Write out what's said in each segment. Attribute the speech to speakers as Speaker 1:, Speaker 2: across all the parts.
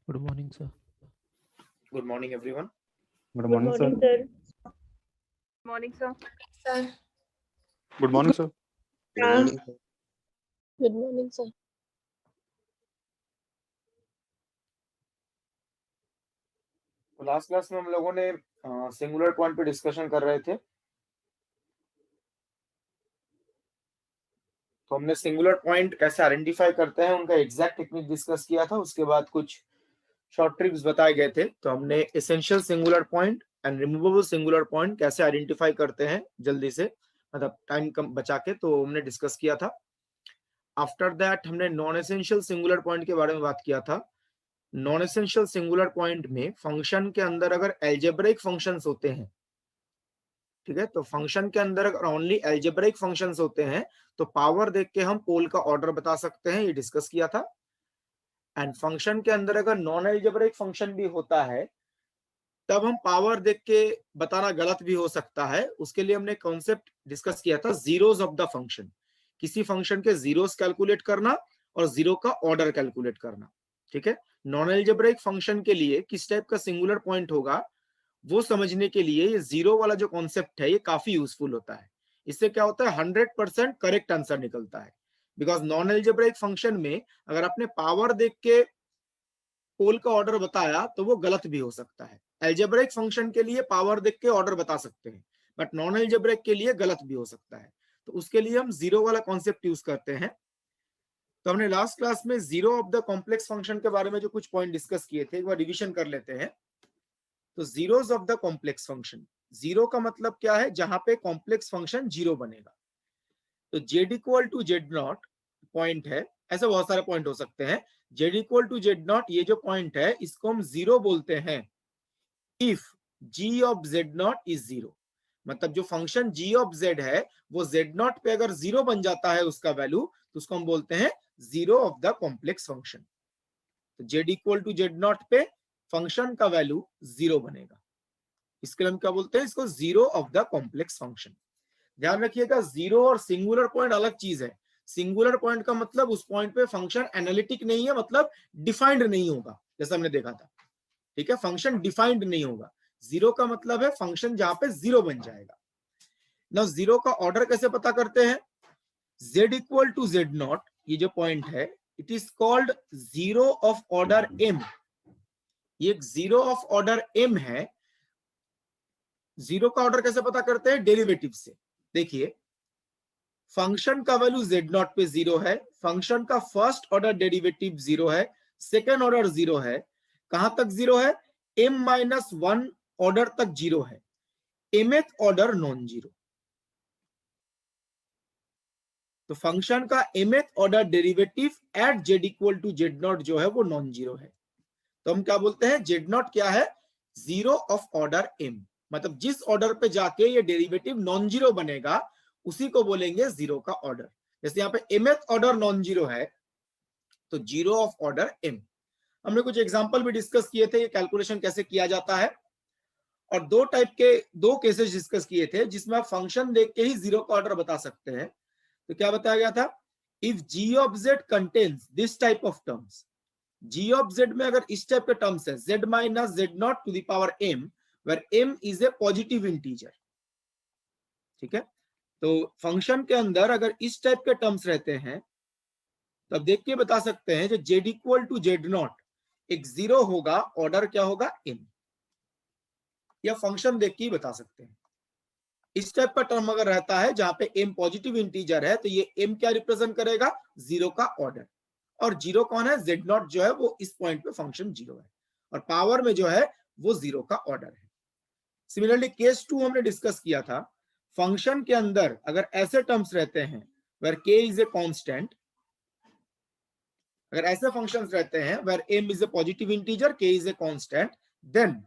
Speaker 1: Good morning, sir.
Speaker 2: Good morning, everyone.
Speaker 3: Good morning, sir.
Speaker 4: Good morning, sir.
Speaker 5: Sir.
Speaker 3: Good morning, sir.
Speaker 5: Good morning.
Speaker 6: Good morning, sir.
Speaker 2: तो last class में हम लोगों ने singular point पे discussion कर रहे थे। तो हमने सिंगुलर पॉइंट कैसे आइडेंटिफाई करते हैं उनका एग्जैक्ट टेक्निक डिस्कस किया था। उसके बाद कुछ शॉर्ट ट्रिक्स बताए गए थे। तो हमने essential singular point and removable singular point कैसे आइडेंटिफाई करते हैं जल्दी से, मतलब टाइम कम बचा के, तो हमने डिस्कस किया था। आफ्टर दैट हमने नॉन एसेंशियल सिंगुलर पॉइंट के बारे में बात किया था। नॉन एसेंशियल सिंगुलर पॉइंट में फंक्शन के अंदर अगर एल्जेब्रिक फंक्शंस होते हैं, ठीक है, तो फंक्शन के अंदर अगर ओनली एल्जेब्रिक फंक्शंस होते हैं तो पावर देख के हम पोल का ऑर्डर बता सकते हैं, ये डिस्कस किया था। एंड फंक्शन के अंदर अगर नॉन एल्जेब्रिक फंक्शन भी होता है तब हम पावर देख के बताना गलत भी हो सकता है। उसके लिए हमने कॉन्सेप्ट डिस्कस किया था जीरोस ऑफ द फंक्शन, किसी फंक्शन के जीरोस कैलकुलेट करना और जीरो का ऑर्डर कैलकुलेट करना। ठीक है, नॉन एल्जेब्रिक फंक्शन के लिए किस टाइप का सिंगुलर पॉइंट होगा वो समझने के लिए ये जीरो वाला जो कॉन्सेप्ट है ये काफी यूजफुल होता है। इससे क्या होता है, 100% करेक्ट आंसर निकलता है। बिकॉज नॉन एल्जेब्रिक फंक्शन में अगर आपने पावर देख के पोल का ऑर्डर बताया तो वो गलत भी हो सकता है। एल्जेब्रिक फंक्शन के लिए पावर देख के ऑर्डर बता सकते हैं, बट नॉन एल्जेब्रिक के लिए गलत भी हो सकता है। तो उसके लिए हम जीरो वाला कॉन्सेप्ट यूज करते हैं। तो हमने लास्ट क्लास में zero of the complex function के बारे में जो कुछ पॉइंट डिस्कस किए थे, एक बार रिविजन कर लेते हैं। तो zeros of the complex function, zero का मतलब क्या है, जहां पे कॉम्प्लेक्स फंक्शन जीरो बनेगा। तो Z equal to Z not point है, ऐसे बहुत सारे पॉइंट हो सकते हैं। Z equal to Z not ये जो पॉइंट है इसको हम जीरो बोलते हैं if G of Z not is zero. मतलब जो फंक्शन जी ऑफ जेड है वो जेड नॉट पे अगर जीरो बन जाता है उसका वैल्यू, तो उसको हम बोलते हैं zero of the complex function. तो Z equal to Z not पे फंक्शन का वैल्यू जीरो बनेगा, इसके लिए हम क्या बोलते हैं, इसको zero of the complex function. ध्यान रखिएगा, जीरो और सिंगुलर पॉइंट अलग चीज है। सिंगुलर पॉइंट का मतलब उस पॉइंट पे फंक्शन एनालिटिक नहीं है, मतलब डिफाइंड नहीं होगा, जैसा हमने देखा था। ठीक है, फंक्शन डिफाइंड नहीं होगा। जीरो का मतलब है फंक्शन जहां पे जीरो बन जाएगा ना। जीरो का ऑर्डर कैसे पता करते हैं, z equal to Z not, ये जो पॉइंट है it is called zero of order m। ये जीरो ऑफ ऑर्डर m है। जीरो का ऑर्डर कैसे पता करते हैं, डेरिवेटिव से। देखिए, फंक्शन का वैल्यू जेड नॉट पे जीरो है, फंक्शन का फर्स्ट ऑर्डर डेरिवेटिव जीरो है, सेकेंड ऑर्डर जीरो है। कहां तक जीरो है, m-1 ऑर्डर तक जीरो है, mth ऑर्डर नॉन जीरो। तो फंक्शन का mth order derivative at Z equal to Z not जो है वो नॉन जीरो है। तो हम क्या बोलते हैं, जेड नॉट क्या है, जीरो ऑफ ऑर्डर m। मतलब जिस ऑर्डर पे जाके ये डेरिवेटिव नॉन जीरो बनेगा उसी को बोलेंगे जीरो का ऑर्डर। जैसे यहाँ पे mth ऑर्डर नॉन जीरो है तो जीरो ऑफ ऑर्डर m। हमने कुछ एग्जांपल भी डिस्कस किए थे, ये कैलकुलेशन कैसे किया जाता है। और दो केसेस डिस्कस किए थे जिसमें आप फंक्शन देख के ही जीरो का ऑर्डर बता सकते हैं। तो क्या बताया गया था, if g of z contains this type of terms, g of z में अगर इस टाइप के टर्म्स है, z minus Z not to the power m where m is a positive integer. ठीक है, तो फंक्शन के अंदर अगर इस टाइप के टर्म्स रहते हैं तब देख के बता सकते हैं जो z equal to Z not एक जीरो होगा, ऑर्डर क्या होगा, m। या फंक्शन देख के ही बता सकते हैं। इस टाइप का टर्म अगर रहता है जहां पे m पॉजिटिव इंटीजर है तो ये m क्या रिप्रेजेंट करेगा, जीरो का ऑर्डर। और जीरो कौन है, जेड नॉट जो है वो इस पॉइंट पे फंक्शन जीरो है, और पावर में जो है वो जीरो का ऑर्डर है। सिमिलरली केस 2 हमने डिस्कस किया था, फंक्शन के अंदर अगर ऐसे टर्म्स रहते हैं where k is a constant, अगर ऐसे फंक्शंस रहते हैं where m is a positive integer, k is a constant, then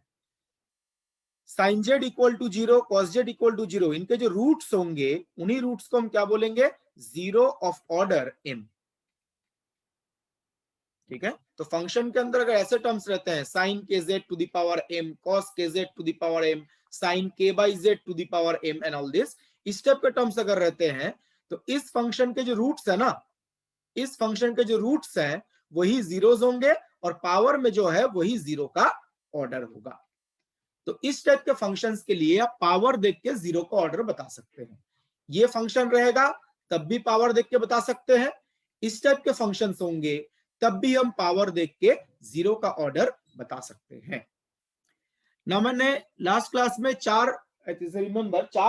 Speaker 2: sine Z equal to zero, cos Z equal to zero, इनके जो रूट्स होंगे उन्हीं रूट्स को हम क्या बोलेंगे, जीरो ऑफ ऑर्डर m। ठीक है, तो फंक्शन के अंदर अगर ऐसे टर्म्स रहते हैं, sine k z to the power m, cos k z to the power m, sine k by z to the power m and all this, इस टाइप के टर्म्स अगर रहते हैं तो इस फंक्शन के जो रूट्स है ना, इस फंक्शन के जो रूट्स हैं वही जीरोस होंगे और पावर में जो है वही जीरो का ऑर्डर होगा। तो इस टाइप के फंक्शंस के लिए आप पावर देख के जीरो का ऑर्डर बता सकते हैं। ये फंक्शन रहेगा तब भी पावर देख के बता सकते हैं, इस टाइप के फंक्शंस होंगे तब भी हम पावर देख के जीरो का ऑर्डर बता सकते हैं ना। मैंने लास्ट क्लास में चार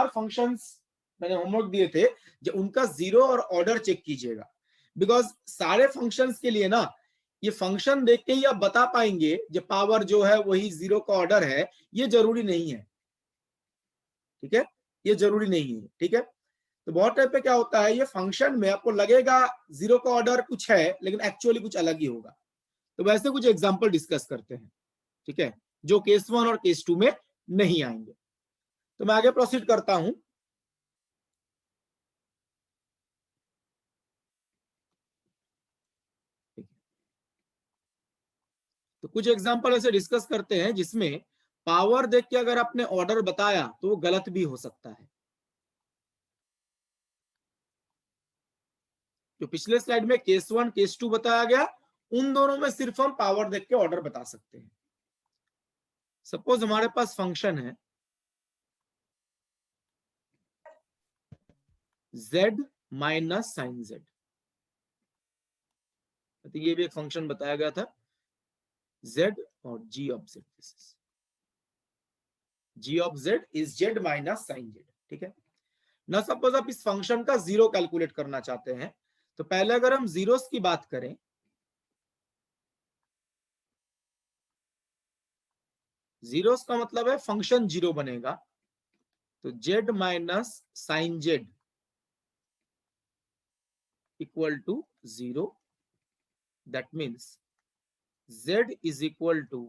Speaker 2: फंक्शंस मैंने होमवर्क दिए थे, जो उनका जीरो और ऑर्डर चेक कीजिएगा, बिकॉज सारे फंक्शंस के लिए ना ये फंक्शन देख के ही आप बता पाएंगे जो पावर जो है वही जीरो का ऑर्डर है, ये जरूरी नहीं है। ठीक है, ये जरूरी नहीं है। ठीक है, तो बहुत टाइप पे क्या होता है, ये फंक्शन में आपको लगेगा जीरो का ऑर्डर कुछ है लेकिन एक्चुअली कुछ अलग ही होगा। तो वैसे कुछ एग्जांपल डिस्कस करते हैं, ठीक है, जो केस 1 और केस 2 में नहीं आएंगे। तो मैं आगे प्रोसीड करता हूं। तो कुछ एग्जांपल ऐसे डिस्कस करते हैं जिसमें पावर देख के अगर आपने ऑर्डर बताया तो वो गलत भी हो सकता है। जो पिछले स्लाइड में केस 1 केस 2 बताया गया, उन दोनों में सिर्फ हम पावर देख के ऑर्डर बता सकते हैं। सपोज हमारे पास फंक्शन है z माइनस साइन z, तो ये भी एक फंक्शन बताया गया था z और g of z, g of z is z minus sine z। ठीक है ना, सपोज आप इस फंक्शन का जीरो कैलकुलेट करना चाहते हैं, तो पहले अगर हम जीरोस की बात करें, जीरोस का मतलब है फंक्शन जीरो बनेगा, तो z minus sine z equal to zero, that means z is equal to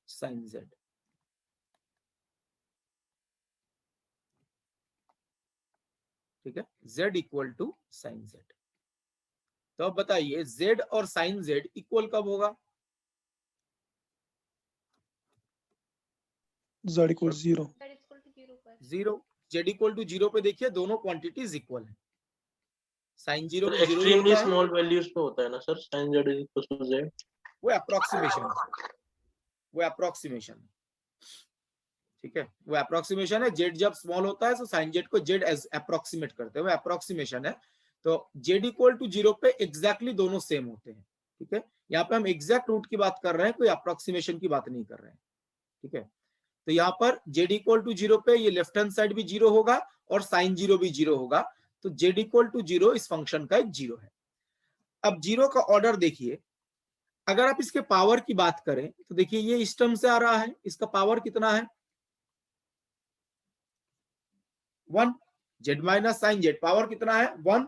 Speaker 2: sine z। ठीक है, z equal to sine z। तो अब बताइए z और साइन z इक्वल कब होगा?
Speaker 3: Z equals 0.
Speaker 2: Zero, z equal to zero पे देखिए दोनों क्वांटिटीज इक्वल है। साइन जीरो
Speaker 1: तो
Speaker 2: भी जीरो ही
Speaker 1: एक्सट्रीमली
Speaker 2: होता है,
Speaker 1: स्मॉल वैल्यूज पे होता है ना sir, sin z is equal to z।
Speaker 2: वो अप्रोक्सीमेशन है, वो अप्रोक्सीमेशन है। ठीक है, वो अप्रोक्सीमेशन है। जेड जब स्मॉल होता है तो साइन जेड को जेड एज अप्रोक्सीमेट करते हैं, वो अप्रोक्सीमेशन है। तो जेड इक्वल टू जीरो पे एग्जैक्टली दोनों सेम होते हैं। ठीक है, यहाँ पे हम एग्जैक्ट रूट की बात कर रहे हैं, कोई अप्रोक्सीमेशन की बात नहीं कर रहे हैं। ठीक है, तो यहाँ पर जेड इक्वल टू जीरो पे ये लेफ्ट हैंड साइड भी जीरो होगा और साइन जीरो भी जीरो होगा, तो जेड इक्वल टू जीरो इस फंक्शन का एक जीरो है। अब जीरो का ऑर्डर देखिए, अगर आप इसके पावर की बात करें तो देखिए ये इस टर्म से आ रहा है, इसका पावर कितना है? 1, Z minus sine Z power कितना है? 1।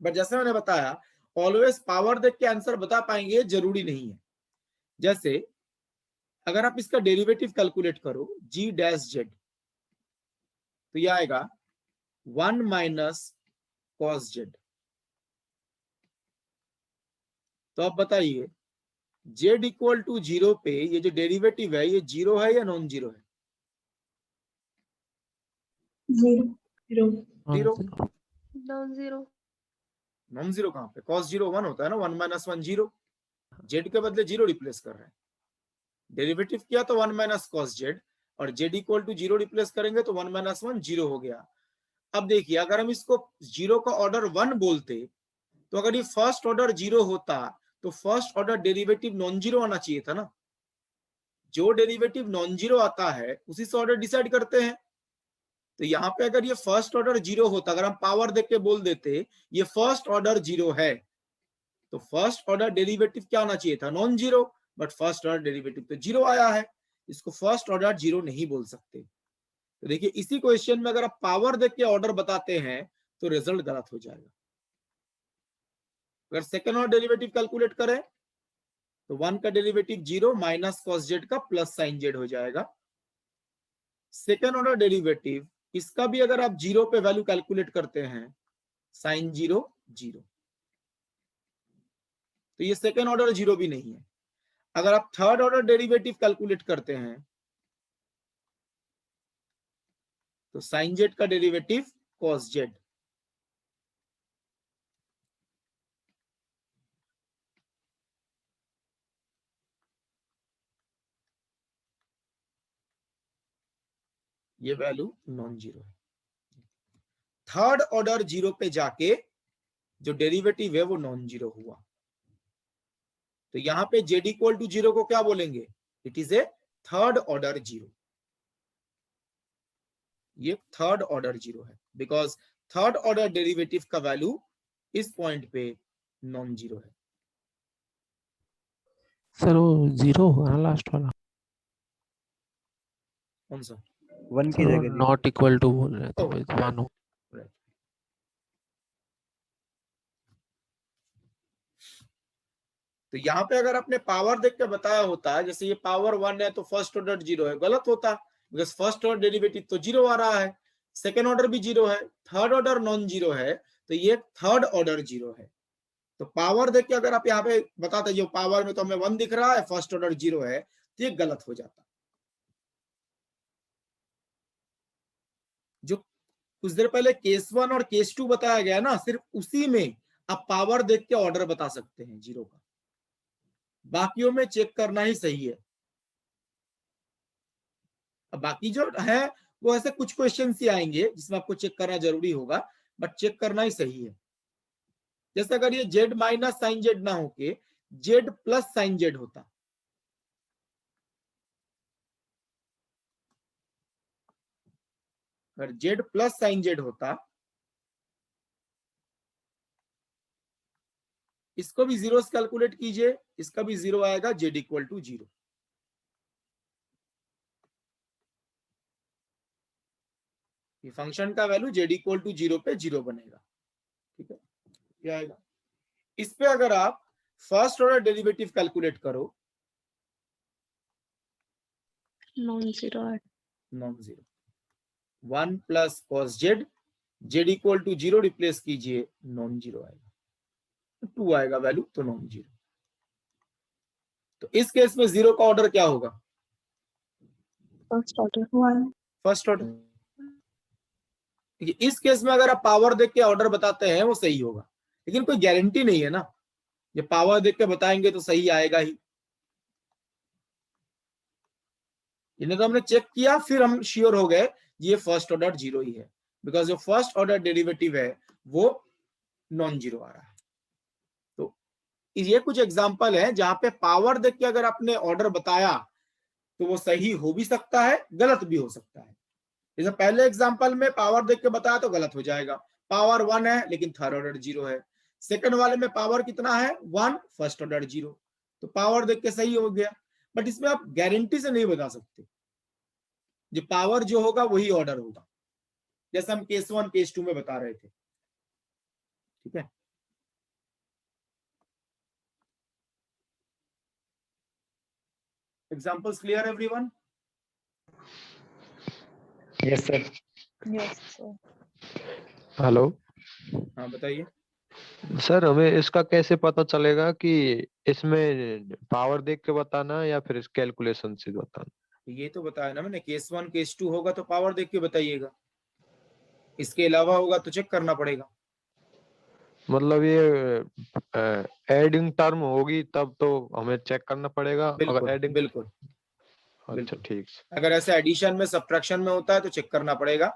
Speaker 2: बट जैसे मैंने बताया ऑलवेज पावर देख के आंसर बता पाएंगे जरूरी नहीं है। जैसे अगर आप इसका डेरिवेटिव कैलकुलेट करो g डैश जेड, तो ये आएगा 1 माइनस कॉस जेड। तो आप बताइए z इक्वल टू जीरो पे ये जो डेरिवेटिव है ये जीरो है या नॉन जीरो है?
Speaker 6: Zero
Speaker 2: zero.
Speaker 6: Non zero
Speaker 2: non zero कहां पे? कॉस जीरो 1 होता है ना, 1 माइनस 1 जीरो, जेड के बदले जीरो रिप्लेस कर रहे हैं। डेरिवेटिव किया तो 1 माइनस कॉस जेड, और Z equal to zero replace करेंगे तो 1 माइनस 1 जीरो हो गया। अब देखिए अगर हम इसको जीरो का ऑर्डर 1 बोलते, तो अगर ये फर्स्ट ऑर्डर जीरो होता तो first order derivative non zero आना चाहिए था ना। जो डेरिवेटिव नॉन जीरो आता है उसी से ऑर्डर डिसाइड करते हैं। तो यहाँ पे अगर ये फर्स्ट ऑर्डर जीरो होता, अगर हम पावर देख के बोल देते ये फर्स्ट ऑर्डर जीरो है, तो फर्स्ट ऑर्डर डेरिवेटिव क्या आना चाहिए था? Non zero. But first order derivative तो जीरो आया है, इसको फर्स्ट ऑर्डर जीरो नहीं बोल सकते। तो देखिए इसी क्वेश्चन में अगर आप पावर देख के ऑर्डर बताते हैं तो रिजल्ट गलत हो जाएगा। अगर सेकेंड ऑर्डर डेरिवेटिव कैलकुलेट करें तो 1 का derivative zero minus cos Z का प्लस साइन जेड हो जाएगा। सेकेंड ऑर्डर डेरिवेटिव इसका भी अगर आप जीरो पे वैल्यू कैलकुलेट करते हैं, साइन जीरो जीरो, तो ये सेकेंड ऑर्डर जीरो भी नहीं है। अगर आप थर्ड ऑर्डर डेरिवेटिव कैलकुलेट करते हैं तो साइन जेड का डेरिवेटिव कॉस जेड, ये वैल्यू नॉन जीरो है। थर्ड ऑर्डर जीरो पे जाके जो डेरिवेटिव है वो नॉन जीरो हुआ, तो यहां पे जेड इक्वल टू जीरो को क्या बोलेंगे, it is A third order zero. ये थर्ड ऑर्डर जीरो है बिकॉज थर्ड ऑर्डर डेरिवेटिव का वैल्यू इस पॉइंट पे नॉन जीरो है।
Speaker 5: सर वो जीरो हुआ ना लास्ट वाला,
Speaker 2: कौन सा?
Speaker 3: 1 की
Speaker 5: सर वो
Speaker 3: जगह
Speaker 5: नॉट इक्वल टू बोल रहे थे,
Speaker 2: Oh,
Speaker 5: वन हो।
Speaker 2: तो यहाँ पे अगर आपने पावर देख के बताया होता है, जैसे ये पावर 1 है तो फर्स्ट ऑर्डर जीरो है, गलत होता, बिकॉज फर्स्ट ऑर्डर डेरिवेटिव तो जीरो आ रहा है, सेकेंड ऑर्डर भी जीरो है, थर्ड ऑर्डर नॉन जीरो है, तो ये थर्ड ऑर्डर जीरो है। तो पावर देख के अगर आप यहाँ पे बताते जो पावर में तो हमें 1 दिख रहा है, फर्स्ट ऑर्डर जीरो है, तो ये गलत हो जाता। जो कुछ देर पहले केस 1 और केस 2 बताया गया ना, सिर्फ उसी में आप पावर देख के ऑर्डर बता सकते हैं जीरो का, बाकियों में चेक करना ही सही है। अब बाकी जो है वो ऐसे कुछ क्वेश्चन ही आएंगे जिसमें आपको चेक करना जरूरी होगा, बट चेक करना ही सही है। जैसे अगर ये जेड माइनस साइन जेड ना होके जेड प्लस साइन जेड होता, अगर जेड प्लस साइन जेड होता, इसको भी जीरो से कैलकुलेट कीजिए, इसका भी जीरो आएगा, जेड इक्वल टू जीरो। ये फंक्शन का value Z equal to zero पे जीरो बनेगा, ठीक है, ये आएगा। इस पे अगर आप फर्स्ट ऑर्डर डेरिवेटिव कैलकुलेट करो,
Speaker 6: नॉन जीरो है।
Speaker 2: Non zero, 1 plus cos Z, Z equal to zero replace कीजिए, नॉन जीरो आएगा, 2 आएगा वैल्यू, तो नॉन जीरो। तो इस केस में जीरो का ऑर्डर क्या होगा,
Speaker 6: फर्स्ट ऑर्डर 1।
Speaker 2: First order. इस केस में अगर आप पावर देख के ऑर्डर बताते हैं वो सही होगा, लेकिन कोई गारंटी नहीं है ना, ये पावर देख के बताएंगे तो सही आएगा ही। इन्हें तो हमने चेक किया, फिर हम श्योर हो गए ये फर्स्ट ऑर्डर जीरो ही है, बिकॉज जो फर्स्ट ऑर्डर डेरिवेटिव है वो नॉन जीरो आ रहा है। तो ये कुछ एग्जांपल है जहां पे पावर देख के अगर आपने ऑर्डर बताया तो वो सही हो भी सकता है, गलत भी हो सकता है। जैसे पहले एग्जांपल में पावर देख के बताया तो गलत हो जाएगा, पावर 1 है लेकिन थर्ड ऑर्डर जीरो है। सेकंड वाले में पावर कितना है, 1, फर्स्ट ऑर्डर जीरो, तो पावर देख के सही हो गया। बट इसमें आप गारंटी से नहीं बता सकते, जो पावर जो होगा वही ऑर्डर होगा, जैसे हम केस 1 केस 2 में बता रहे थे, ठीक है। Examples clear everyone?
Speaker 3: Yes sir.
Speaker 4: Yes sir.
Speaker 5: Hello
Speaker 2: हाँ बताइए।
Speaker 5: सर, हमें इसका कैसे पता चलेगा कि इसमें पावर देख के बताना या फिर इस कैलकुलेशन से बताना?
Speaker 2: ये तो बताया ना मैंने, केस 1 केस 2 होगा तो पावर देख के बताइएगा, इसके अलावा होगा तो चेक करना पड़ेगा।
Speaker 5: मतलब ये एडिंग टर्म होगी तब तो हमें चेक करना पड़ेगा।
Speaker 2: बिल्कुल
Speaker 5: अगर एडिंग,
Speaker 2: बिल्कुल
Speaker 5: अच्छा
Speaker 2: बिल्कुल।
Speaker 5: ठीक।
Speaker 2: अगर ऐसे एडिशन में सब्ट्रैक्शन में होता है तो चेक करना पड़ेगा,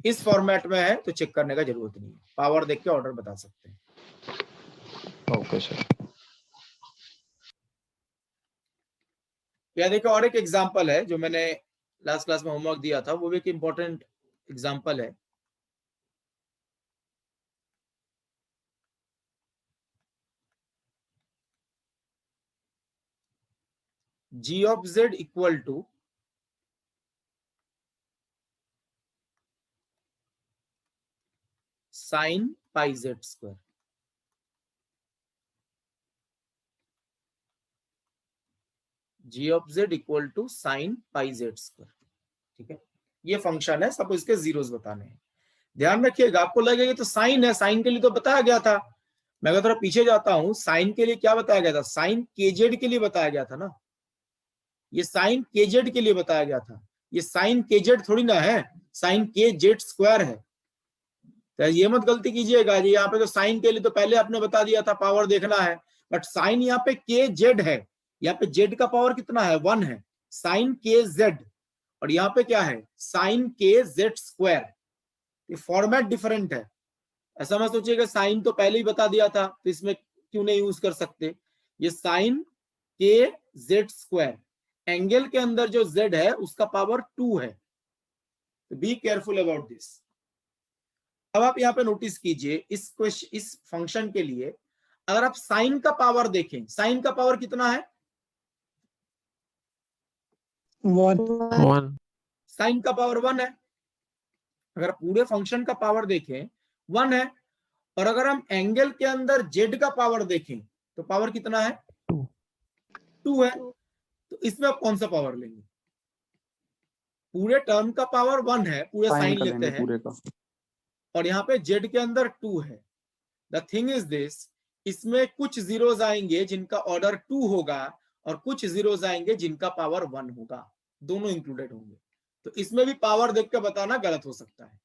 Speaker 2: इस फॉर्मेट में है तो चेक करने का जरूरत नहीं है, पावर देख के ऑर्डर बता सकते हैं।
Speaker 5: Okay sir.
Speaker 2: या देखो और एक एग्जांपल है जो मैंने लास्ट क्लास में होमवर्क दिया था, वो भी एक इंपॉर्टेंट एग्जांपल है। g of z equal to sine pi Z square. g of z equal to sine pi Z square, ठीक है। ये फंक्शन है, सब इसके जीरोस बताने हैं। ध्यान रखिएगा, आपको लगेगा तो साइन है, साइन के लिए तो बताया गया था। मैं अगर थोड़ा पीछे जाता हूं, साइन के लिए क्या बताया गया था, साइन केजेड के लिए बताया गया था ना, ये साइन केजेड के लिए बताया गया था। ये साइन केजेड थोड़ी ना है, साइन के जेड स्क्वायर है। तो ये मत गलती कीजिएगा, यहाँ पे तो साइन के लिए तो पहले आपने बता दिया था पावर देखना है, बट साइन यहाँ पे के जेड है, यहाँ पे जेड का पावर कितना है, 1 है, साइन के जेड, और यहाँ पे क्या है साइन के जेड स्क्वायर, ये फॉर्मेट डिफरेंट है। ऐसा मत सोचिएगा साइन तो पहले ही बता दिया था तो इसमें क्यों नहीं यूज कर सकते। ये sign k Z square, angle के अंदर जो जेड है उसका पावर 2 है, तो बी केयरफुल अबाउट दिस। अब आप यहाँ पे नोटिस कीजिए इस फंक्शन के लिए अगर आप साइन का पावर देखें, साइन का पावर कितना है
Speaker 6: 1
Speaker 2: साइन का पावर 1 है। अगर पूरे फंक्शन का पावर देखें 1 है, और अगर हम एंगल के अंदर जेड का पावर देखें तो पावर कितना है 2 है। तो इसमें आप कौन सा पावर लेंगे, पूरे टर्म का पावर 1 है, पूरे
Speaker 3: साइन
Speaker 2: साइन
Speaker 3: का
Speaker 2: लेते
Speaker 3: लेंगे
Speaker 2: हैं,
Speaker 3: पूरे का।
Speaker 2: और यहाँ पे जेड के अंदर 2 है। द थिंग इज दिस, इसमें कुछ जीरोस आएंगे जिनका ऑर्डर 2 होगा और कुछ जीरोस आएंगे जिनका पावर 1 होगा, दोनों इंक्लूडेड होंगे। तो इसमें भी पावर देख के बताना गलत हो सकता है।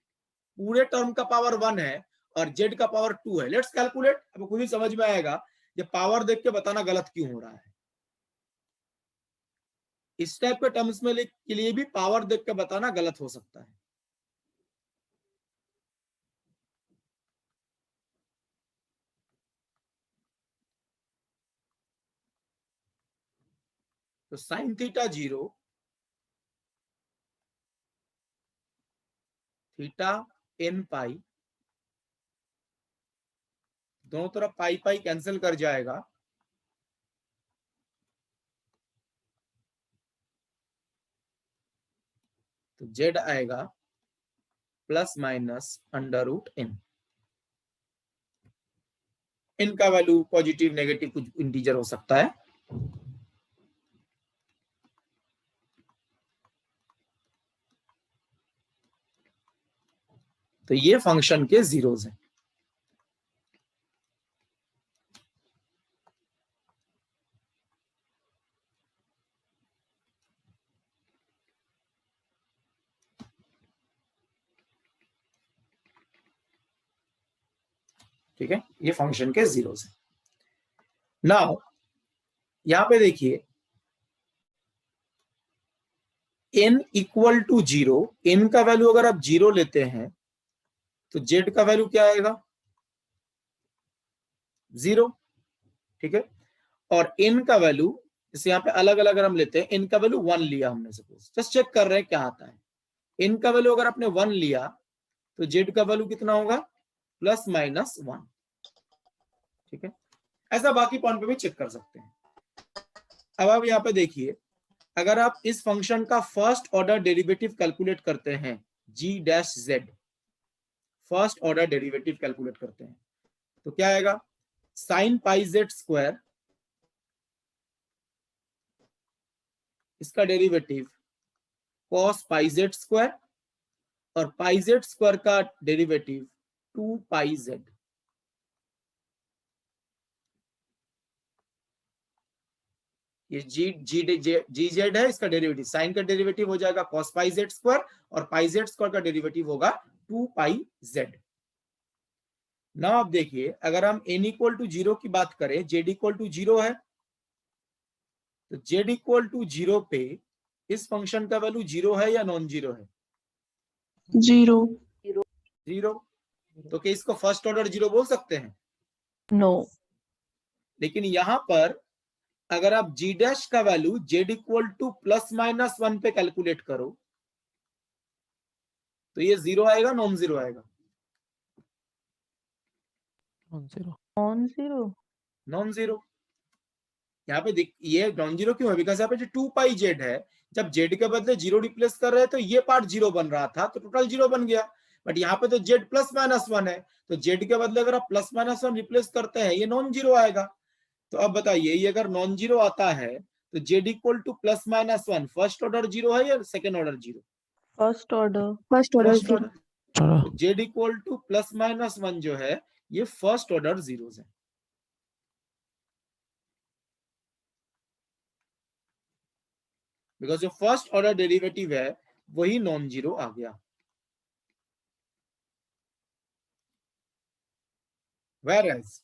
Speaker 2: पूरे टर्म का पावर 1 है और जेड का पावर 2 है। लेट्स कैलकुलेट, अब खुद ही समझ में आएगा ये पावर देख के बताना गलत क्यों हो रहा है। इस टाइप के टर्म्स में के लिए भी पावर देख के बताना गलत हो सकता है। तो साइन थीटा 0, थीटा एन पाई, दोनों तरफ पाई पाई कैंसिल कर जाएगा, तो जेड आएगा plus minus under root N. N का वैल्यू पॉजिटिव नेगेटिव कुछ इंटीजर हो सकता है। तो ये फंक्शन के जीरोस हैं। ठीक है, ये फंक्शन के जीरोस हैं। नाउ यहां पे देखिए n इक्वल टू 0, n का वैल्यू अगर आप 0 लेते हैं तो z का वैल्यू क्या आएगा 0। ठीक है, और n का वैल्यू जैसे यहाँ पे अलग अलग अगर हम लेते हैं, n का वैल्यू 1 लिया हमने, सपोज जस्ट चेक कर रहे हैं क्या आता है। n का वैल्यू अगर आपने 1 लिया तो z का वैल्यू कितना होगा प्लस माइनस 1। ठीक है, ऐसा बाकी पॉइंट पे भी चेक कर सकते हैं। अब आप यहाँ पे देखिए अगर आप इस फंक्शन का फर्स्ट ऑर्डर डेरिवेटिव कैलकुलेट करते हैं g dash z, first order derivative calculate करते हैं तो क्या आएगा साइन पाई जेड स्क्वायर, इसका derivative cos pi Z square, और पाई जेड स्क्वायर का डेरिवेटिव 2 पाई जेड। ये जी जेड है, इसका डेरिवेटिव साइन का डेरिवेटिव हो जाएगा कॉस पाई जेड स्क्वायर, और पाई जेड स्क्वायर का डेरिवेटिव होगा 2 पाई जेड। ना आप देखिए अगर हम n इक्वल टू 0 की बात करें, z इक्वल टू 0 है, तो z इक्वल टू 0 पे इस फंक्शन का वैल्यू 0 है या नॉन जीरो है
Speaker 6: 0
Speaker 2: 0। तो क्या इसको फर्स्ट ऑर्डर 0 बोल सकते हैं
Speaker 4: No.
Speaker 2: लेकिन यहां पर अगर आप g डैश का value z equal to plus minus 1 पे कैलकुलेट करो तो ये 0 आएगा नॉन जीरो आएगा
Speaker 4: Non-zero.
Speaker 2: Non zero. यहाँ पे देख ये नॉन जीरो क्यों है, बिकॉज यहाँ पे जो 2 पाई जेड है, जब जेड के बदले 0 रिप्लेस कर रहे हैं तो ये पार्ट 0 बन रहा था तो टोटल 0 बन गया। बट यहाँ पे तो जेड प्लस माइनस 1 है, तो जेड के बदले अगर आप प्लस माइनस 1 रिप्लेस करते हैं ये नॉन जीरो आएगा। तो अब बताइए ये अगर नॉन जीरो आता है तो Z equal to plus minus 1 first order 0 है या second order 0
Speaker 4: First order.
Speaker 6: first order
Speaker 2: first
Speaker 6: 0
Speaker 2: order. Z equal to plus minus 1 जो है ये फर्स्ट ऑर्डर जीरोस है। बिकॉज जो फर्स्ट ऑर्डर डेरिवेटिव है वही नॉन जीरो आ गया। Whereas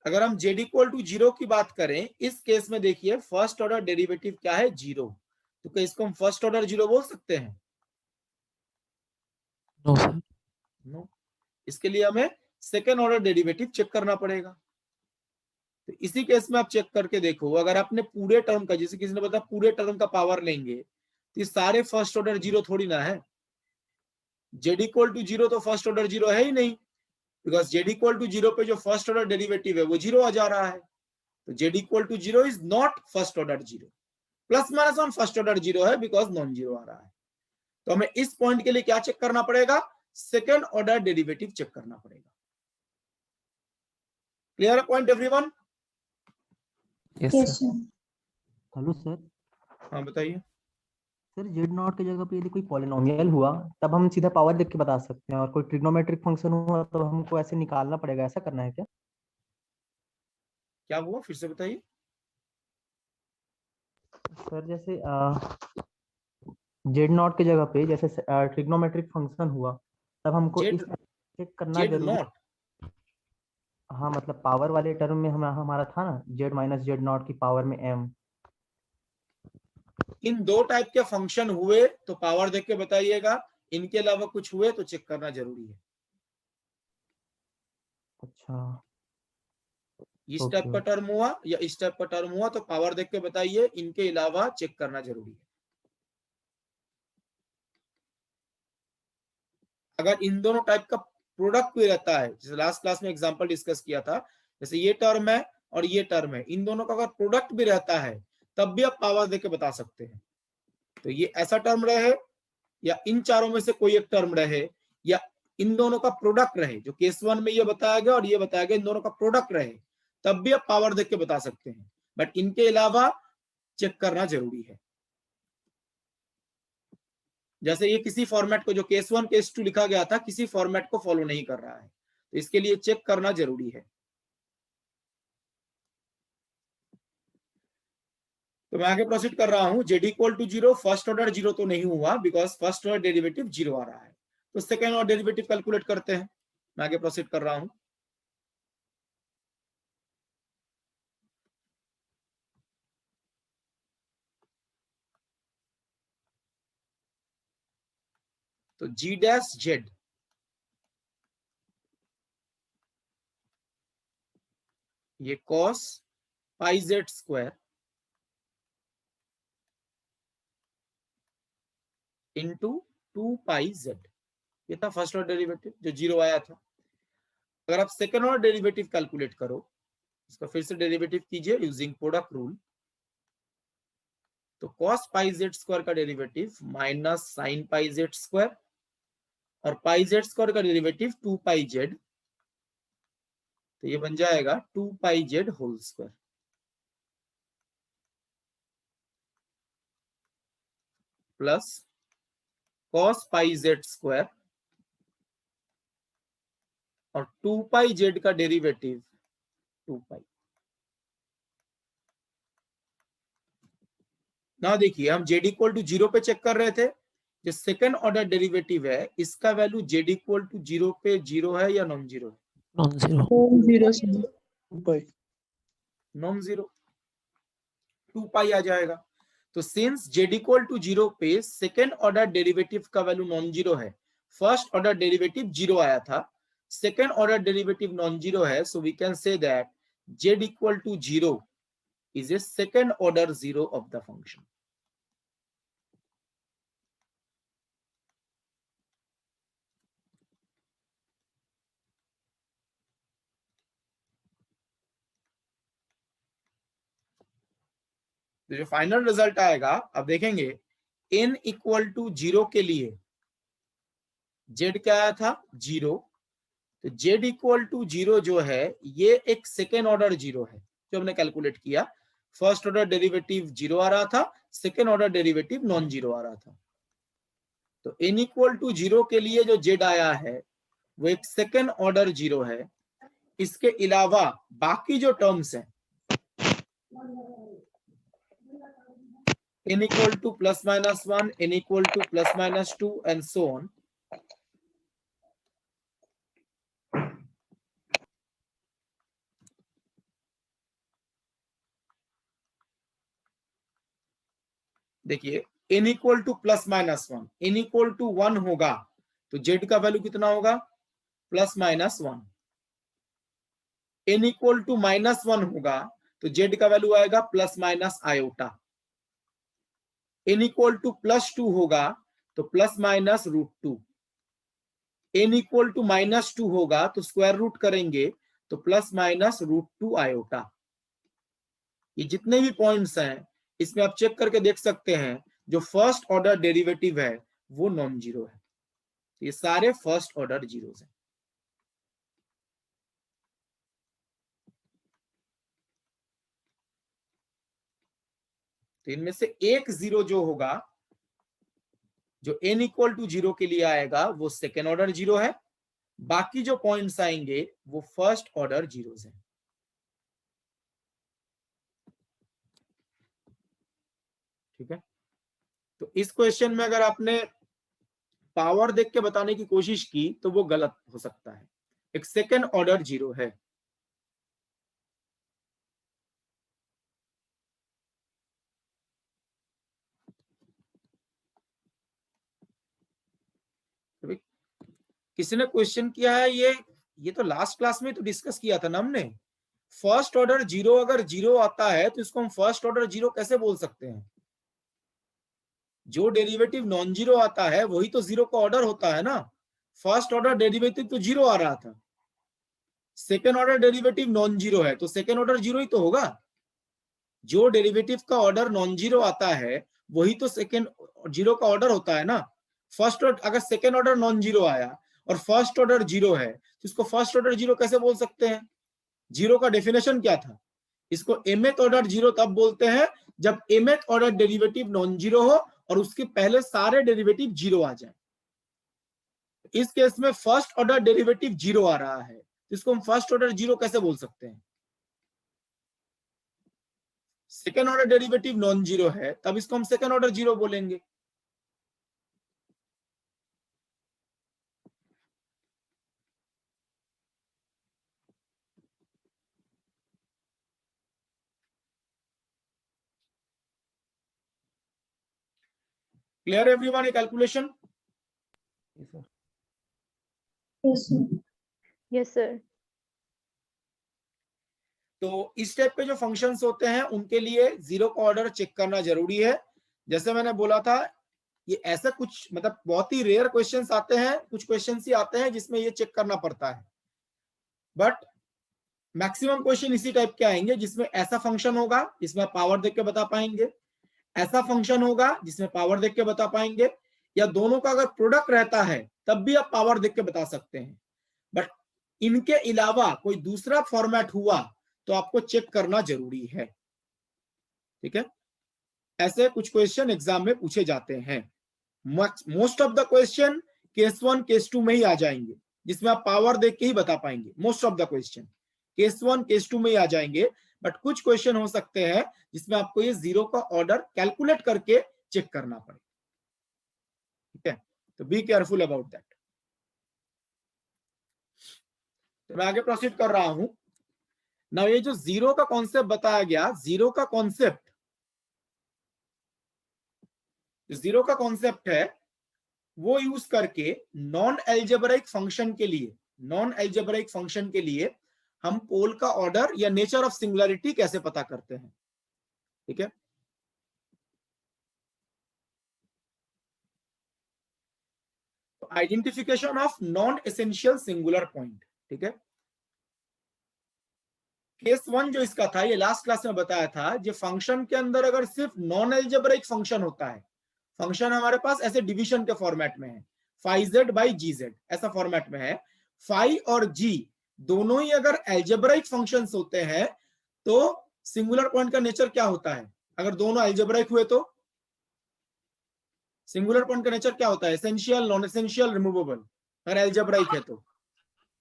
Speaker 2: अगर हम z इक्वल टू 0 की बात करें, इस केस में देखिए फर्स्ट ऑर्डर डेरिवेटिव क्या है 0, तो क्या इसको हम फर्स्ट ऑर्डर जीरो बोल सकते हैं?
Speaker 6: No, sir.
Speaker 2: नो। इसके लिए हमें सेकेंड ऑर्डर डेरिवेटिव चेक करना पड़ेगा। तो इसी केस में आप चेक करके देखो, अगर आपने पूरे टर्म का, जैसे किसी ने बताया पूरे टर्म का पावर लेंगे तो ये सारे फर्स्ट ऑर्डर जीरो थोड़ी ना है। जेड इक्वल टू जीरो तो फर्स्ट ऑर्डर जीरो है ही नहीं, because z equal to zero पे जो फर्स्ट ऑर्डर डेरिवेटिव है वो जीरो आ जा रहा है। तो Z equal to zero is not first order zero. Plus minus one first order zero है बिकॉज नॉन जीरो आ रहा है। तो हमें इस पॉइंट के लिए क्या चेक करना पड़ेगा? सेकेंड ऑर्डर डेरिवेटिव चेक करना पड़ेगा। Clear point everyone?
Speaker 6: Yes, sir.
Speaker 7: Hello sir.
Speaker 2: हाँ बताइए।
Speaker 7: सर जेड नॉट की जगह पे यदि कोई पॉलिनोमियल हुआ तब हम सीधा पावर देख के बता सकते हैं, और कोई ट्रिग्नोमेट्रिक फंक्शन हुआ तो हमको ऐसे निकालना पड़ेगा, ऐसा करना है क्या?
Speaker 2: क्या हुआ, फिर से बताइए।
Speaker 7: सर जैसे जेड नॉट की जगह पे जैसे ट्रिग्नोमेट्रिक फंक्शन हुआ तब हमको
Speaker 2: जेड
Speaker 7: इस चेक करना
Speaker 2: जेड
Speaker 7: जरूरी।
Speaker 2: नॉट
Speaker 7: हाँ मतलब पावर वाले टर्म में हमारा था ना जेड माइनस जेड नॉट की पावर में m।
Speaker 2: इन दो टाइप के फंक्शन हुए तो पावर देख के बताइएगा, इनके अलावा कुछ हुए तो चेक करना जरूरी है।
Speaker 7: अच्छा
Speaker 2: इस टाइप का
Speaker 7: ओके।
Speaker 2: टर्म हुआ या इस टाइप का टर्म हुआ तो पावर देख के बताइए, इनके अलावा चेक करना जरूरी है। अगर इन दोनों टाइप का प्रोडक्ट भी रहता है, जैसे लास्ट क्लास में एग्जांपल डिस्कस किया था, जैसे ये टर्म है और ये टर्म है, इन दोनों का अगर प्रोडक्ट भी रहता है तब भी आप पावर देके बता सकते हैं। तो ये ऐसा टर्म रहे या इन चारों में से कोई एक टर्म रहे या इन दोनों का प्रोडक्ट रहे, जो केस वन में ये बताया गया और ये बताया गया, इन दोनों का प्रोडक्ट रहे, तब भी आप पावर देख के बता सकते हैं। बट इनके अलावा चेक करना जरूरी है। जैसे ये किसी फॉर्मेट को, जो केस वन केस टू लिखा गया था, किसी फॉर्मेट को फॉलो नहीं कर रहा है, तो इसके लिए चेक करना जरूरी है। तो मैं आगे प्रोसीड कर रहा हूं। Z equal to zero, first order zero तो नहीं हुआ because first order derivative zero आ रहा है, तो सेकेंड ऑर्डर डेरिवेटिव कैलकुलेट करते हैं। मैं आगे प्रोसीड कर रहा हूं। तो जी डैश जेड ये cos pi Z square into 2 pi Z, ये था फर्स्ट ऑर्डर डेरिवेटिव जो जीरो आया था। अगर आप सेकेंड ऑर्डर डेरिवेटिव कैलकुलेट करो, इसका फिर से डेरिवेटिव कीजिए यूजिंग प्रोडक्ट रूल, तो cos पाई जेड स्क्वायर का derivative minus sine pi Z square और पाई जेड स्क्वायर का डेरिवेटिव 2 पाई जेड, तो ये बन जाएगा 2 pi z whole square plus cos pi Z square और 2 पाई जेड का डेरिवेटिव 2 पाई। ना देखिए, हम जेड इक्वल टू जीरो पे चेक कर रहे थे, जो सेकेंड ऑर्डर डेरिवेटिव है इसका value Z equal to zero पे जीरो है या नॉन जीरो है?
Speaker 6: Non-zero.
Speaker 4: 0 sir.
Speaker 2: Non zero, 2 pi आ जाएगा। तो since z equal to zero पे सेकेंड ऑर्डर डेरिवेटिव का वैल्यू नॉन जीरो है, फर्स्ट ऑर्डर डेरिवेटिव जीरो आया था, second order derivative non zero है, so we can say that z equal to zero is a second order zero of the function. तो जो final result आएगा, अब देखेंगे n equal to zero के लिए z क्या आया था? जीरो। तो z इक्वल टू जीरो जो है ये एक सेकेंड ऑर्डर जीरो है जो हमने कैलकुलेट किया। फर्स्ट ऑर्डर डेरिवेटिव जीरो आ रहा था, second order derivative non zero आ रहा था। तो n इक्वल टू जीरो के लिए जो z आया है वो एक सेकेंड ऑर्डर जीरो है। इसके अलावा बाकी जो टर्म्स हैं n equal to plus minus 1, n equal to plus minus 2 and so on, देखिए n equal to plus minus 1, n equal to 1 होगा तो z का वैल्यू कितना होगा, plus minus 1। n equal to minus 1 होगा तो z का वैल्यू आएगा plus minus iota. n equal to plus 2 होगा तो plus minus √2। n equal to minus 2 होगा तो स्क्वायर रूट करेंगे तो प्लस माइनस √2 आयोटा। ये जितने भी पॉइंट्स हैं इसमें आप चेक करके देख सकते हैं, जो फर्स्ट ऑर्डर डेरिवेटिव है वो नॉन जीरो है। ये सारे फर्स्ट ऑर्डर जीरोस हैं। तो इनमें से एक जीरो जो होगा, जो n इक्वल टू 0 के लिए आएगा वो सेकेंड ऑर्डर जीरो है, बाकी जो पॉइंट्स आएंगे वो फर्स्ट ऑर्डर जीरोस हैं। ठीक है, तो इस क्वेश्चन में अगर आपने पावर देख के बताने की कोशिश की तो वो गलत हो सकता है। एक सेकेंड ऑर्डर जीरो है। किसी ने क्वेश्चन किया है, ये तो लास्ट क्लास में तो डिस्कस किया था ना हमने। फर्स्ट ऑर्डर जीरो अगर जीरो आता है तो इसको हम फर्स्ट ऑर्डर जीरो कैसे बोल सकते हैं? जो डेरिवेटिव नॉन जीरो आता है वही तो जीरो का ऑर्डर होता है ना। फर्स्ट ऑर्डर डेरिवेटिव तो जीरो आ रहा था, second order derivative non zero है तो सेकेंड ऑर्डर जीरो ही तो होगा। जो डेरिवेटिव का ऑर्डर नॉन जीरो आता है वही तो सेकेंड जीरो का ऑर्डर होता है ना। फर्स्ट ऑर्डर, अगर सेकेंड ऑर्डर नॉन जीरो आया और फर्स्ट ऑर्डर जीरो है तो इसको फर्स्ट ऑर्डर जीरो कैसे बोल सकते हैं? जीरो का डेफिनेशन क्या था? इसको mth ऑर्डर जीरो तब बोलते हैं जब mth order derivative non zero हो और उसके पहले सारे डेरिवेटिव जीरो आ जाए। इस केस में फर्स्ट ऑर्डर डेरिवेटिव जीरो आ रहा है तो इसको हम फर्स्ट ऑर्डर जीरो कैसे बोल सकते हैं? Second order derivative non zero है तब इसको हम सेकेंड ऑर्डर जीरो बोलेंगे। Clear everyone? ये कैलकुलेशन?
Speaker 8: Yes sir.
Speaker 2: तो इस टाइप के जो फंक्शंस होते हैं उनके लिए जीरो का ऑर्डर चेक करना जरूरी है। जैसे मैंने बोला था, ये ऐसा कुछ मतलब बहुत ही रेयर क्वेश्चंस आते हैं, कुछ क्वेश्चंस ही आते हैं जिसमें ये चेक करना पड़ता है, बट मैक्सिमम क्वेश्चन इसी टाइप के आएंगे जिसमें ऐसा फंक्शन होगा जिसमें आप पावर देख के बता पाएंगे, ऐसा फंक्शन होगा जिसमें पावर देख के बता पाएंगे, या दोनों का अगर प्रोडक्ट रहता है तब भी आप पावर देख के बता सकते हैं। बट इनके अलावा कोई दूसरा फॉर्मेट हुआ तो आपको चेक करना जरूरी है। ठीक है, ऐसे कुछ क्वेश्चन एग्जाम में पूछे जाते हैं। Most of the question case 1 case 2 में ही आ जाएंगे जिसमें आप पावर देख के ही बता पाएंगे। Most of the question case 1 case 2 में ही आ जाएंगे, बट कुछ क्वेश्चन हो सकते हैं जिसमें आपको ये जीरो का ऑर्डर कैलकुलेट करके चेक करना पड़े। ठीक है, तो बी केयरफुल अबाउट दैट। तो मैं आगे प्रोसीड कर रहा हूं ना। ये जो जीरो का कॉन्सेप्ट बताया गया, जीरो का कॉन्सेप्ट है वो यूज करके नॉन एल्जेब्राइक फंक्शन के लिए हम पोल का ऑर्डर या नेचर ऑफ सिंगुलरिटी कैसे पता करते हैं। ठीक है, तो identification of non essential singular point. ठीक है, केस 1 जो इसका था, ये लास्ट क्लास में बताया था, जो फंक्शन के अंदर अगर सिर्फ नॉन एल्जेब्राइक फंक्शन होता है, फंक्शन हमारे पास ऐसे डिवीजन के फॉर्मेट में है, phi z by g z ऐसा फॉर्मेट में है। फाई और जी दोनों ही अगर एल्जेब्राइक फंक्शंस होते हैं तो सिंगुलर पॉइंट का नेचर क्या होता है? अगर दोनों एल्जेब्राइक हुए तो सिंगुलर पॉइंट का नेचर क्या होता है? Essential, non essential, removable. अगर एल्जेब्राइक है तो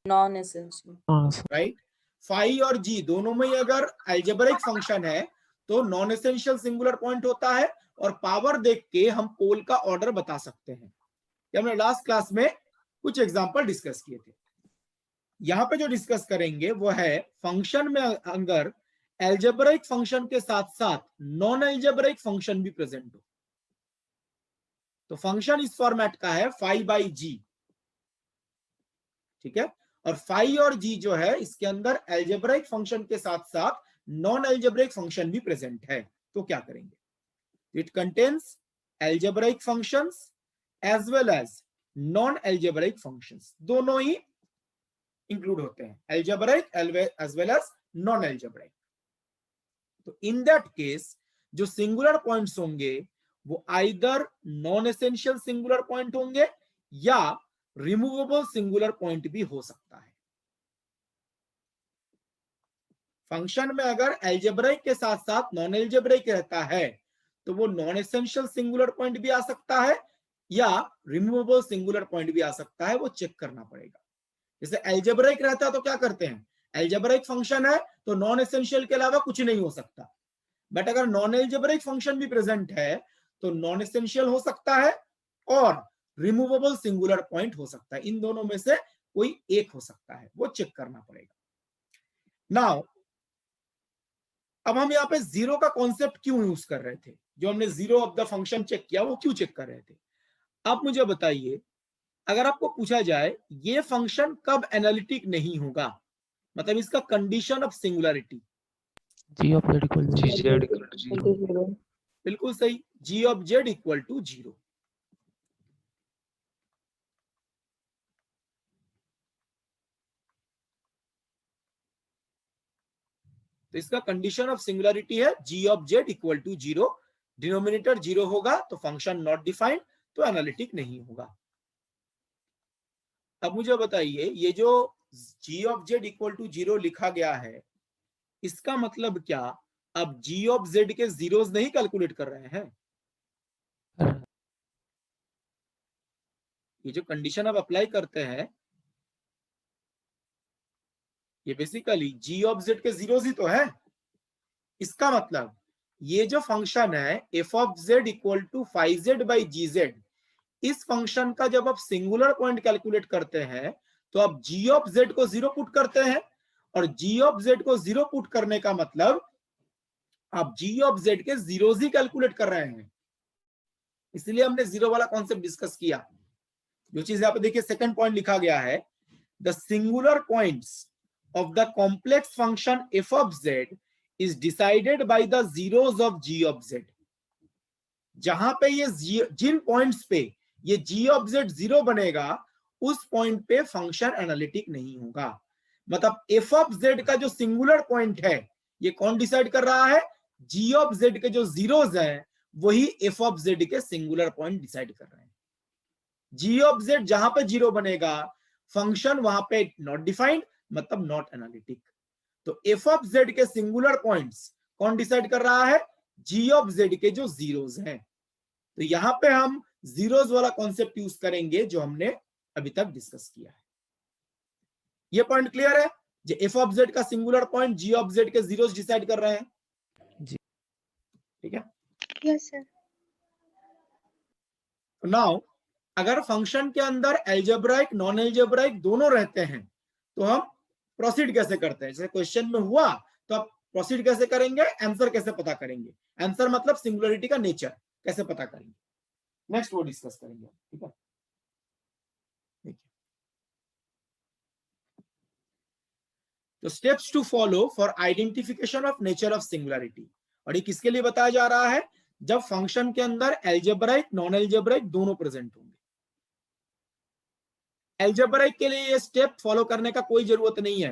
Speaker 9: नॉन एसेंशियल,
Speaker 2: राइट। फाई और जी दोनों में ही अगर एल्जेब्राइक फंक्शन है तो नॉन एसेंशियल सिंगुलर पॉइंट होता है और पावर देख के हम पोल का ऑर्डर बता सकते हैं। हमने लास्ट क्लास में कुछ एग्जांपल डिस्कस किए थे। यहां पे जो डिस्कस करेंगे वो है फंक्शन में अगर एल्जेब्राइक फंक्शन के साथ साथ नॉन एल्जेब्राइक फंक्शन भी प्रेजेंट हो। तो फंक्शन इस फॉर्मेट का है फाई बाई जी, ठीक है। और फाई और जी जो है इसके अंदर एल्जेब्राइक फंक्शन के साथ साथ नॉन एल्जेब्राइक फंक्शन भी प्रेजेंट है। तो क्या करेंगे, it contains algebraic functions as well as non algebraic functions, दोनों ही इंक्लूड होते हैं, algebraic as well as non algebraic. तो इन दैट केस जो सिंगुलर पॉइंट्स होंगे वो either non essential singular point होंगे या रिमूवेबल सिंगुलर पॉइंट भी हो सकता है। फंक्शन में अगर एल्जेब्राइक के साथ साथ नॉन एल्जेब्राइक रहता है तो वो नॉन एसेंशियल सिंगुलर पॉइंट भी आ सकता है या रिमूवेबल सिंगुलर पॉइंट भी आ सकता है, वो चेक करना पड़ेगा। जैसे एल्जेब्राइक रहता है तो क्या करते हैं, एल्जेब्राइक फंक्शन है तो नॉन एसेंशियल के अलावा कुछ नहीं हो सकता, बट अगर नॉन एल्जेब्राइक फंक्शन भी प्रेजेंट है तो नॉन एसेंशियल हो सकता है और रिमूवेबल सिंगुलर पॉइंट हो सकता है, इन दोनों में से कोई एक हो सकता है, वो चेक करना पड़ेगा। नाउ अब हम यहाँ पे जीरो का कॉन्सेप्ट क्यों यूज कर रहे थे, जो हमने zero of the function check किया वो क्यों चेक कर रहे थे। आप मुझे बताइए, अगर आपको पूछा जाए ये फंक्शन कब एनालिटिक नहीं होगा, मतलब इसका condition of singularity,
Speaker 6: G of Z equal to
Speaker 5: G z
Speaker 4: 0.
Speaker 2: बिल्कुल सही, G of z equal to zero. तो इसका कंडीशन ऑफ सिंगुलरिटी है G of z equal to zero, denominator zero होगा तो फंक्शन नॉट डिफाइंड, तो एनालिटिक नहीं होगा। अब मुझे बताइए ये जो जी of z equal to zero लिखा गया है इसका मतलब क्या, अब जी ऑफ जेड के जीरोस नहीं कैलकुलेट कर रहे हैं, ये जो कंडीशन आप अप्लाई करते हैं ये बेसिकली जी ऑफ जेड के जीरोस ही तो है। इसका मतलब ये जो फंक्शन है f of z equal to five z by g z, इस फंक्शन का जब आप सिंगुलर पॉइंट कैलकुलेट करते हैं तो आप जी ऑफ जेड को जीरो पुट करते हैं, और जी ऑफ जेड को जीरो पुट करने का मतलब आप जी ऑफ जेड के जीरोस ही कैलकुलेट कर रहे हैं, इसलिए हमने जीरो वाला कॉन्सेप्ट डिस्कस किया। जो चीज यहाँ पे देखिए सेकंड पॉइंट लिखा गया है, the singular points of the complex function f of z is decided by the zeros of g of z। जहां पे ये जिन पॉइंट्स पे ये g of z जीरो बनेगा उस पॉइंट पे फंक्शन एनालिटिक नहीं होगा। मतलब f of z का जो सिंगुलर पॉइंट है ये कौन डिसाइड कर रहा है, g of z के जो जीरोस हैं वही f of z के सिंगुलर पॉइंट डिसाइड कर रहे हैं। g of z जहां पे जीरो बनेगा फंक्शन वहां पे नॉट डिफाइंड, मतलब नॉट एनालिटिक। तो एफ ऑफ जेड के सिंगुलर पॉइंट्स कौन डिसाइड कर रहा है, जी ऑफ जेड के जो जीरोस हैं। तो यहां पे हम जीरोस वाला कॉन्सेप्ट यूज करेंगे जो हमने अभी तक डिस्कस किया है। ये पॉइंट क्लियर है, जो एफ ऑफ जेड का singular point g of z के जीरोस डिसाइड कर रहे हैं
Speaker 6: जी।
Speaker 2: ठीक है,
Speaker 8: यस सर।
Speaker 2: नाउ अगर फंक्शन के अंदर एल्जेब्राइक नॉन एल्जेब्राइक दोनों रहते हैं तो हम प्रोसीड कैसे करते हैं, जैसे क्वेश्चन में हुआ तो आप प्रोसीड कैसे करेंगे, आंसर कैसे पता करेंगे, आंसर मतलब सिंगुलरिटी का नेचर कैसे पता करेंगे, नेक्स्ट वो डिस्कस करेंगे। ठीक है, देखिए तो steps to follow for identification of nature of singularity, और ये किसके लिए बताया जा रहा है, जब फंक्शन के अंदर एल्जेब्राइक नॉन एल्जेब्राइक दोनों प्रेजेंट होंगे। एल्जेब्राइक के लिए ये स्टेप फॉलो करने का कोई जरूरत नहीं है,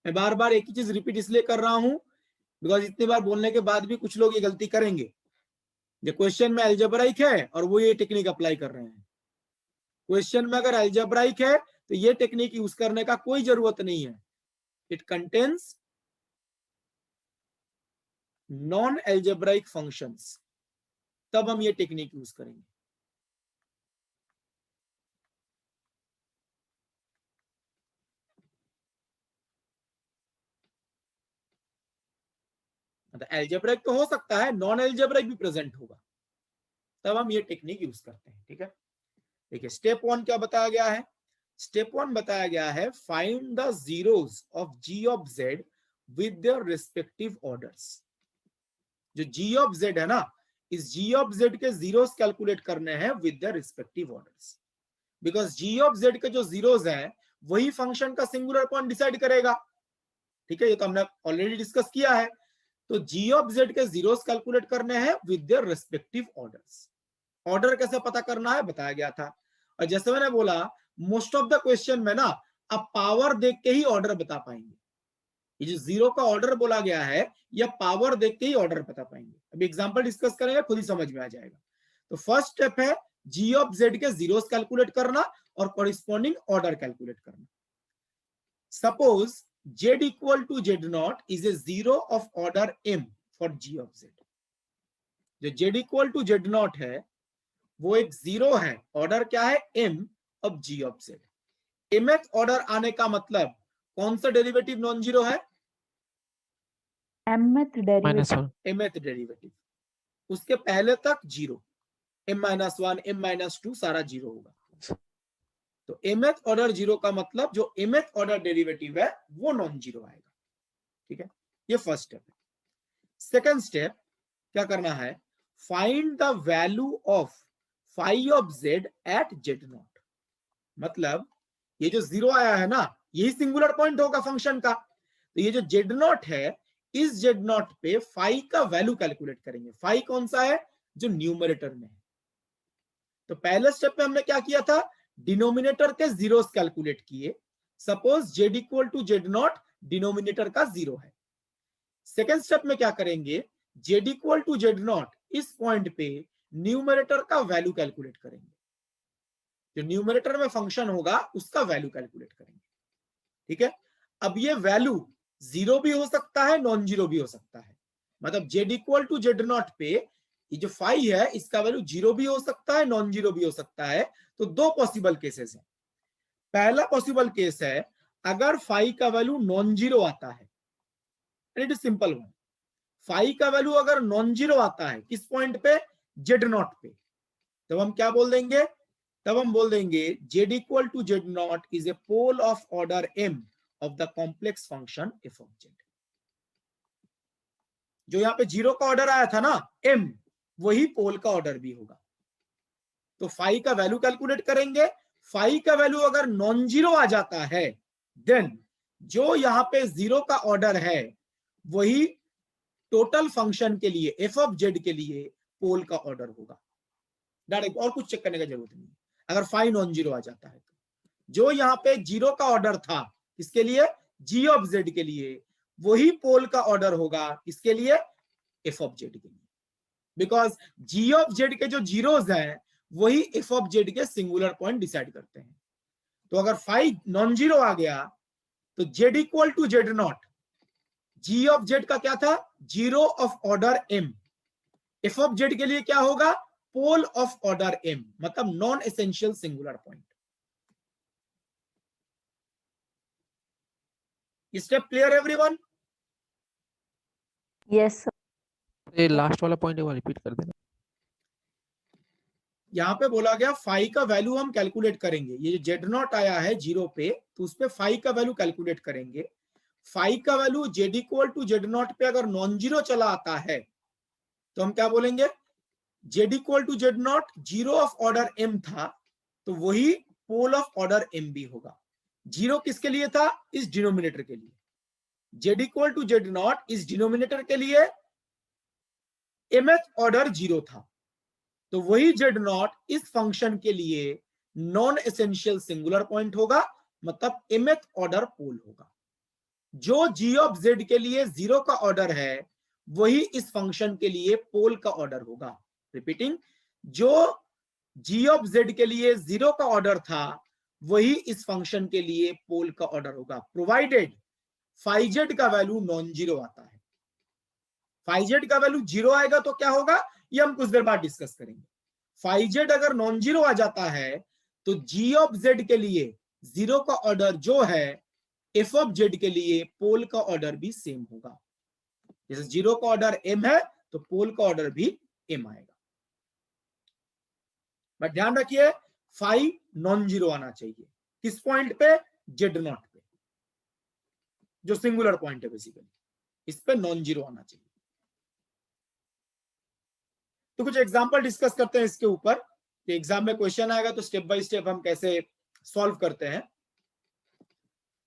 Speaker 2: मैं बार बार एक ही चीज रिपीट इसलिए कर रहा हूं बिकॉज इतनी बार बोलने के बाद भी कुछ लोग ये गलती करेंगे, जो क्वेश्चन में एल्जेब्राइक है और वो ये टेक्निक अप्लाई कर रहे हैं। क्वेश्चन में अगर एल्जेब्राइक है तो ये टेक्निक यूज करने का कोई जरूरत नहीं है, it contains non algebraic functions, तब हम ये टेक्निक यूज करेंगे। एल्जेब्राइक तो हो सकता है, नॉन एल्जेब्राइक भी प्रेजेंट होगा, तब हम ये टेक्निक यूज करते हैं। ठीक है, देखिए स्टेप वन क्या बताया गया है, स्टेप वन बताया गया है find the zeros of g of z with their respective orders. जो जी ऑफ जेड है ना इस g ऑफ z के जीरोस कैलकुलेट करने हैं with the respective orders, because g of z के जो जीरोस हैं वही फंक्शन का सिंगुलर पॉइंट डिसाइड करेगा। ठीक है, ये तो हमने ऑलरेडी डिस्कस किया है। तो g ऑफ z के जीरोस कैलकुलेट करने हैं with their respective orders. Order कैसे पता करना है बताया गया था, और जैसे मैंने बोला मोस्ट ऑफ द क्वेश्चन में ना आप पावर देख के ही ऑर्डर बता पाएंगे। ये जो जीरो का ऑर्डर बोला गया है या पावर देख के ही ऑर्डर बता पाएंगे। अभी एग्जांपल डिस्कस करेंगे, खुद ही समझ में आ जाएगा। तो फर्स्ट स्टेप है g ऑफ z के जीरोस कैलकुलेट करना और कॉरिस्पॉन्डिंग ऑर्डर कैलकुलेट करना। Suppose z equal to z naught is a zero of order m for g of z। जो z equal to z naught है वो एक zero है, ऑर्डर क्या है m of g of z। mth order आने का मतलब कौन सा डेरिवेटिव नॉन जीरो है?
Speaker 9: mth
Speaker 6: -1
Speaker 2: mth डेरिवेटिव, उसके पहले तक जीरो, m-1 m-2 सारा जीरो होगा। तो mth ऑर्डर जीरो का मतलब जो mth ऑर्डर डेरिवेटिव है वो नॉन जीरो आएगा। ठीक है, ये फर्स्ट स्टेप है। सेकंड स्टेप क्या करना है, find the value of phi of z at z naught. मतलब ये जो जीरो आया है ना यही सिंगुलर पॉइंट होगा फंक्शन का। तो ये जो z नॉट है इस z नॉट पे फाई का वैल्यू कैलकुलेट करेंगे। फाई कौन सा है? जो न्यूमरेटर में है। तो पहले स्टेप में हमने क्या किया था, डिनोमिनेटर के जीरोस कैलकुलेट किए। Suppose z equal to z naught denominator का जीरो है। सेकेंड स्टेप में क्या करेंगे, z equal to z naught इस पॉइंट पे न्यूमरेटर का वैल्यू कैलकुलेट करेंगे। जो न्यूमरेटर में फंक्शन होगा उसका वैल्यू कैलकुलेट करेंगे। ठीक है, अब ये वैल्यू जीरो भी हो सकता है, नॉन जीरो भी हो सकता है। मतलब z equal to z naught पे ये जो फाई है इसका वैल्यू जीरो भी हो सकता है, नॉन जीरो भी हो सकता है। तो दो पॉसिबल केसेस हैं। पहला पॉसिबल केस है अगर फाई का वैल्यू नॉन जीरो आता है, it is simple one. Phi का वैल्यू अगर नॉन जीरो आता है किस पॉइंट पे, z नॉट पे, तब हम क्या बोल देंगे, तब हम बोल देंगे z equal to z naught is a pole of order m of the complex function f of z। जो यहाँ पे जीरो का ऑर्डर आया था ना m, वही पोल का ऑर्डर भी होगा। तो फाई का वैल्यू कैलकुलेट करेंगे। फाई का वैल्यू अगर नॉन जीरो आ जाता है देन जो यहाँ पे जीरो का ऑर्डर है वही टोटल फंक्शन के लिए f ऑफ z के लिए पोल का ऑर्डर होगा डायरेक्ट, और कुछ चेक करने का जरूरत नहीं। अगर फाई नॉन जीरो आ जाता है तो जो यहाँ पे जीरो का ऑर्डर था इसके लिए g ऑफ z के लिए वही पोल का ऑर्डर होगा इसके लिए f ऑफ z के लिए, बिकॉज g ऑफ z के जो जीरोस हैं वही f ऑफ z के सिंगुलर पॉइंट डिसाइड करते हैं। तो अगर फाई नॉन जीरो आ गया तो z equal to z naught, g of z का क्या था, zero of order m, f of z के लिए क्या होगा, पोल ऑफ ऑर्डर m, मतलब non essential singular point. Step clear everyone?
Speaker 9: yes sir.
Speaker 6: ये लास्ट वाला पॉइंट वो रिपीट कर देना।
Speaker 2: यहाँ पे बोला गया फाई का वैल्यू हम कैलकुलेट करेंगे। ये जो z नॉट आया है जीरो पे तो उस पे फाई का वैल्यू कैलकुलेट करेंगे। फाई का value z equal to z naught पे अगर नॉन जीरो चला आता है तो हम क्या बोलेंगे, z equal to z naught zero of order m था तो वही पोल ऑफ ऑर्डर m भी होगा। जीरो किसके लिए था, इस डिनोमिनेटर के लिए। z equal to z naught इस डिनोमिनेटर के लिए mth ऑर्डर जीरो था तो वही z नॉट इस फंक्शन के लिए नॉन एसेंशियल सिंगुलर पॉइंट होगा, मतलब mth ऑर्डर पोल होगा। जो g ऑफ z के लिए जीरो का ऑर्डर है वही इस फंक्शन के लिए पोल का ऑर्डर होगा। रिपीटिंग, जो g ऑफ z के लिए जीरो का ऑर्डर था वही इस फंक्शन के लिए पोल का ऑर्डर होगा, प्रोवाइडेड फाई z का वैल्यू नॉन जीरो आता है। फाई z का वैल्यू जीरो आएगा तो क्या होगा ये हम कुछ देर बाद डिस्कस करेंगे। फाई z अगर नॉन जीरो आ जाता है तो g ऑफ z के लिए जीरो का ऑर्डर जो है f ऑफ z के लिए पोल का ऑर्डर भी सेम होगा। जैसे जीरो का ऑर्डर m है तो पोल का ऑर्डर भी m आएगा। बट ध्यान रखिए फाई नॉन जीरो आना चाहिए। किस पॉइंट पे, z नॉट पे, जो सिंगुलर पॉइंट है बेसिकली, इस पे नॉन जीरो आना चाहिए। तो कुछ एग्जांपल डिस्कस करते हैं इसके ऊपर कि एग्जाम में क्वेश्चन आएगा तो स्टेप बाय स्टेप हम कैसे सॉल्व करते हैं।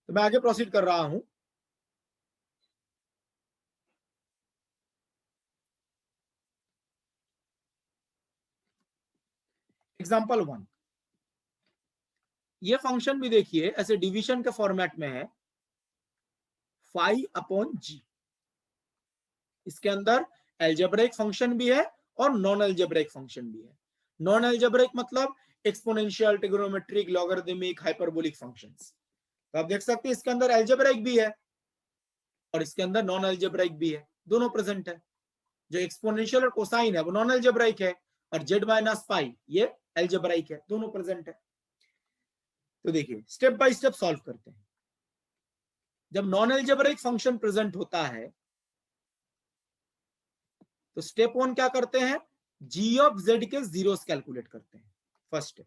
Speaker 2: तो मैं आगे प्रोसीड कर रहा हूं। एग्जाम्पल 1, ये फंक्शन भी देखिए ऐसे डिवीजन के फॉर्मेट में है, फाई अपॉन जी। इसके अंदर एल्जेब्रिक फंक्शन भी है और नॉन एल्जेब्रिक फंक्शन भी है। नॉन एल्जेब्रिक मतलब exponential, trigonometric, logarithmic, hyperbolic functions. तो आप देख सकते हैं इसके अंदर एल्जेब्रिक भी है और इसके अंदर नॉन एल्जेब्रिक भी है, दोनों प्रेजेंट है। जो एक्सपोनेंशियल और कोसाइन है वो नॉन एल्जेब्रिक है और जेड माइनस पाई ये एल्जेब्रिक है, दोनों प्रेजेंट है। तो देखिए स्टेप बाय स्टेप सॉल्व करते हैं। जब नॉन एल्जेब्रिक फंक्शन प्रेजेंट होता है तो स्टेप 1 क्या करते हैं, जी ऑफ जेड के जीरोस कैलकुलेट करते हैं। फर्स्ट स्टेप,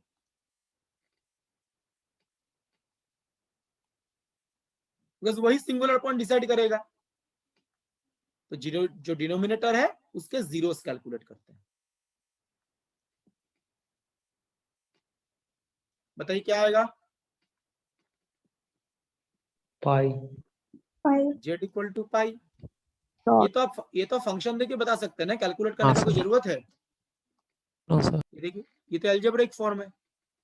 Speaker 2: बिकॉज वही सिंगुलर पॉइंट डिसाइड करेगा। तो जीरो जो डिनोमिनेटर है उसके जीरोस कैलकुलेट करते हैं। बताइए क्या आएगा,
Speaker 7: पाई
Speaker 2: जेड इक्वल टू पाई। ये तो फंक्शन देके बता सकते हैं ना, कैलकुलेट करने
Speaker 6: हाँ,
Speaker 2: की कोई
Speaker 6: सर।
Speaker 2: जरूरत है।
Speaker 6: No sir.
Speaker 2: ये देखिए ये तो एल्जेब्रिक फॉर्म है,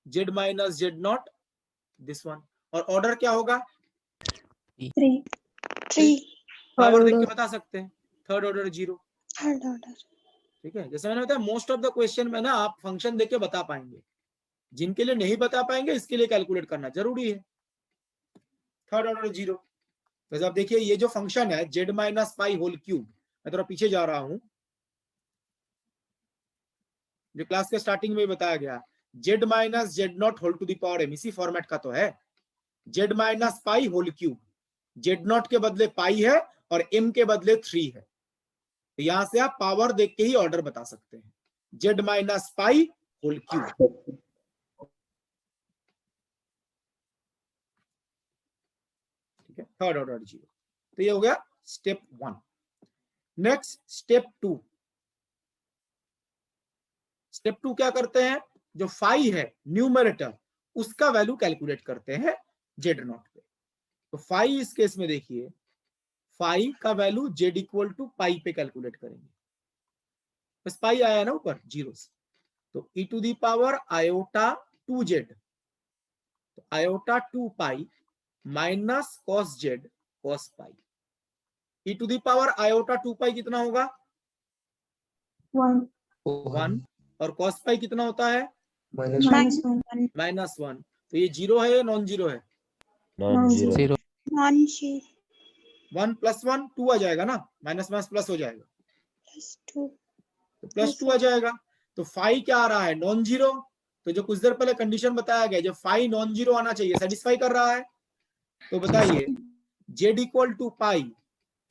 Speaker 2: z minus Z naught this one. और ऑर्डर क्या होगा,
Speaker 8: 3
Speaker 2: पावर देख के बता सकते हैं, third order zero.
Speaker 8: Third order.
Speaker 2: ठीक है, जैसे मैंने बताया मोस्ट ऑफ द क्वेश्चन में ना आप फंक्शन देख के बता पाएंगे, जिनके लिए नहीं बता पाएंगे इसके लिए कैलकुलेट करना जरूरी है। थर्ड ऑर्डर जीरो, तो आप देखिए ये जो फंक्शन है z minus pi whole cube, मैं थोड़ा पीछे जा रहा हूं, जो क्लास के स्टार्टिंग में बताया गया, z minus Z naught whole to the power m, इसी फॉर्मेट का तो है। Z minus pi whole cube, z naught के बदले पाई है और एम के बदले 3 है। तो यहां से आप पावर देख के ही ऑर्डर बता सकते हैं, z minus pi whole cube. ठीक है, थर्ड ऑर्डर जीरो। तो ये हो गया स्टेप 1। नेक्स्ट स्टेप 2, स्टेप 2 क्या करते हैं, जो फाई है न्यूमरेटर उसका वैल्यू कैलकुलेट करते हैं जेड नॉट पे। तो फाई इस केस में देखिए, फाई का वैल्यू जेड इक्वल टू पाई पे कैलकुलेट करेंगे। बस पाई आया ना ऊपर जीरोस, तो e to the power iota 2 z, तो iota 2 pi minus cos z cos pi. E to the power iota 2 pi कितना होगा, 1, और कॉस पाई कितना होता है,
Speaker 8: -1
Speaker 2: -1। तो ये जीरो है या नॉन जीरो है,
Speaker 6: जीरो।
Speaker 2: 1 + 1 2 आ जाएगा ना, माइनस माइनस प्लस हो जाएगा,
Speaker 8: +2
Speaker 2: तो +2 आ जाएगा। तो फाई क्या आ रहा है, नॉन जीरो। तो जो कुछ देर पहले कंडीशन बताया गया, जब फाई नॉन जीरो आना चाहिए, सेटिस्फाई कर रहा है। तो बताइए z equal to pi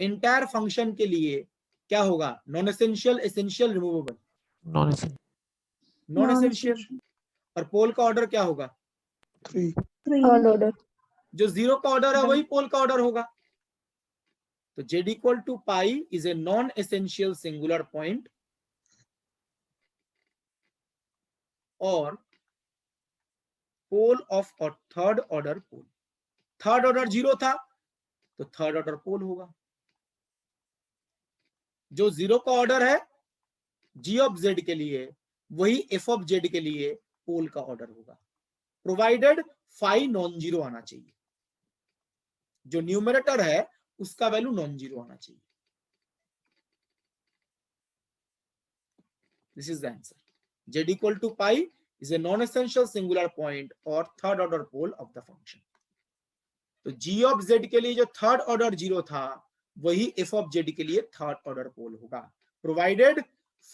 Speaker 2: entire function के लिए क्या होगा, non essential, essential, removable,
Speaker 6: non
Speaker 2: non essential. और पोल का ऑर्डर क्या होगा,
Speaker 4: 3
Speaker 8: थर्ड ऑर्डर।
Speaker 2: जो जीरो का ऑर्डर है वही पोल का ऑर्डर होगा। तो Z equal to pi is a non essential singular point और pole of third order pole. Third order zero था तो थर्ड ऑर्डर पोल होगा। जो जीरो का ऑर्डर है जी ऑफ जेड के लिए, वही एफ ऑफ जेड के लिए पोल का ऑर्डर होगा, प्रोवाइडेड फाई नॉन जीरो आना चाहिए। जो न्यूमरेटर है उसका वैल्यू नॉन जीरो आना चाहिए। This is the answer, z equal to pi is a non-essential singular point or third order pole of the function. तो g of z के लिए जो थर्ड ऑर्डर जीरो था वही f of z के लिए थर्ड ऑर्डर पोल होगा, provided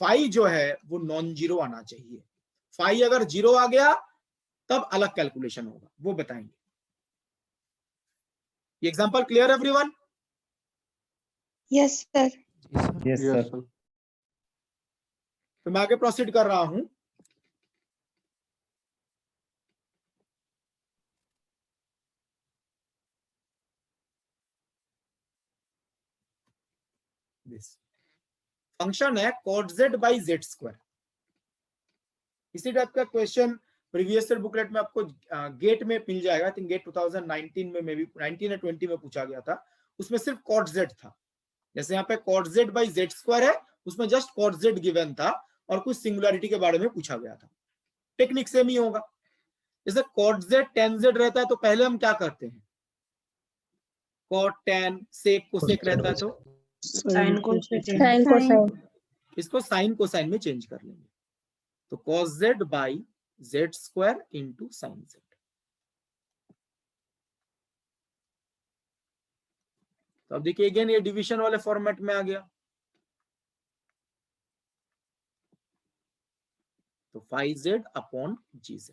Speaker 2: phi जो है वो नॉन जीरो आना चाहिए। फाई अगर जीरो आ गया तब अलग कैलकुलेशन होगा, वो बताएंगे। ये example clear everyone?
Speaker 8: Yes sir.
Speaker 3: Yes sir.
Speaker 2: तो मैं आगे प्रोसीड कर रहा हूं। फंक्शन है cot z by z square. इसी टाइप का क्वेश्चन प्रीवियस ईयर बुकलेट में आपको गेट में मिल जाएगा। आई थिंक गेट 2019 में, मे बी 19 या 20 में पूछा गया था। उसमें सिर्फ cot z था। जैसे यहाँ पे cot z by z square है, उसमें जस्ट cot z गिवन था और कुछ सिंगुलरिटी के बारे में पूछा गया था। टेक्निक सेम ही होगा। जैसे cot z tan z रहता है तो पहले हम क्या करते हैं, cot tan sec cosec रहता है तो
Speaker 8: साइन को
Speaker 2: इसको साइन कोसाइन में चेंज कर लेंगे। तो cos z by z square into sine z। तो अब देखिए अगेन ये डिवीजन वाले फॉर्मेट में आ गया। तो phi z अपॉन gz।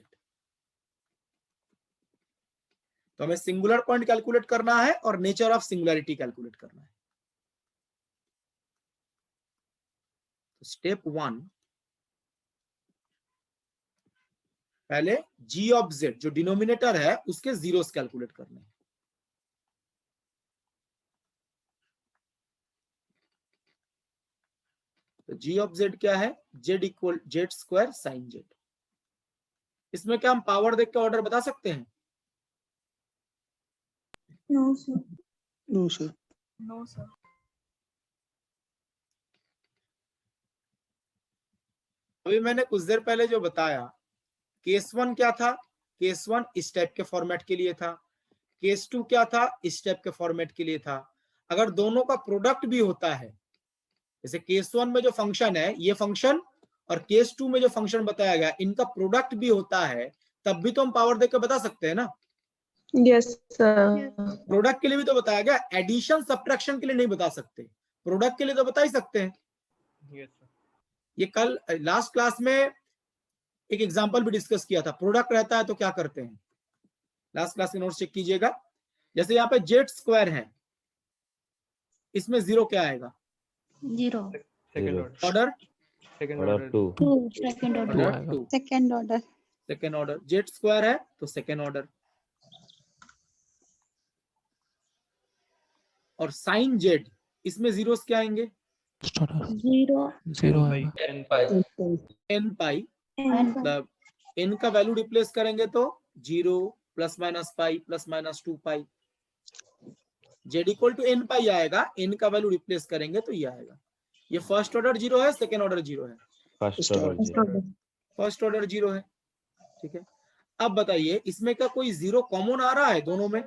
Speaker 2: तो हमें सिंगुलर पॉइंट कैलकुलेट करना है और नेचर ऑफ सिंगुलरिटी कैलकुलेट करना है। स्टेप 1, पहले g ऑफ z जो डिनोमिनेटर है उसके जीरोस कैलकुलेट करने हैं। तो g ऑफ z क्या है, z equal z square sine z। इसमें क्या हम पावर देख के ऑर्डर बता सकते हैं?
Speaker 8: No sir.
Speaker 4: No sir.
Speaker 8: No sir.
Speaker 2: अभी मैंने कुछ देर पहले जो बताया, केस 1 क्या था, केस 1 इस टाइप के फॉर्मेट के लिए था, केस 2 क्या था, इस टाइप के फॉर्मेट के लिए था। अगर दोनों का प्रोडक्ट भी होता है, जैसे केस 1 में जो फंक्शन है ये फंक्शन और केस 2 में जो फंक्शन बताया गया इनका प्रोडक्ट भी होता है, तब भी तो हम पावर देकर बता सकते हैं ना।
Speaker 8: Yes sir.
Speaker 2: प्रोडक्ट के लिए भी तो बताया गया, एडिशन सब्ट्रैक्शन के लिए नहीं बता सकते, प्रोडक्ट के लिए तो बता ही सकते हैं। ये कल लास्ट क्लास में एक एग्जांपल भी डिस्कस किया था। प्रोडक्ट रहता है तो क्या करते हैं, लास्ट क्लास के नोट्स चेक कीजिएगा। जैसे यहाँ पे जेड स्क्वायर है, इसमें जीरो क्या आएगा,
Speaker 8: zero.
Speaker 2: Order
Speaker 3: order 2
Speaker 8: second
Speaker 2: order
Speaker 8: order.
Speaker 2: 2,
Speaker 8: second order.
Speaker 2: Second order. Z square है तो सेकेंड ऑर्डर। और साइन जेड, इसमें जीरोस क्या आएंगे,
Speaker 8: जीरो।
Speaker 6: जीरो आएगा।
Speaker 2: एन पाई, मतलब एन का वैल्यू रिप्लेस करेंगे तो 0 plus minus pi plus minus 2 pi. Z equal to n pi आएगा, एन का वैल्यू रिप्लेस करेंगे तो ये आएगा। ये फर्स्ट ऑर्डर जीरो है, सेकेंड ऑर्डर जीरो है, फर्स्ट ऑर्डर जीरो है। ठीक है, अब बताइए इसमें क्या कोई जीरो कॉमन आ रहा है दोनों में?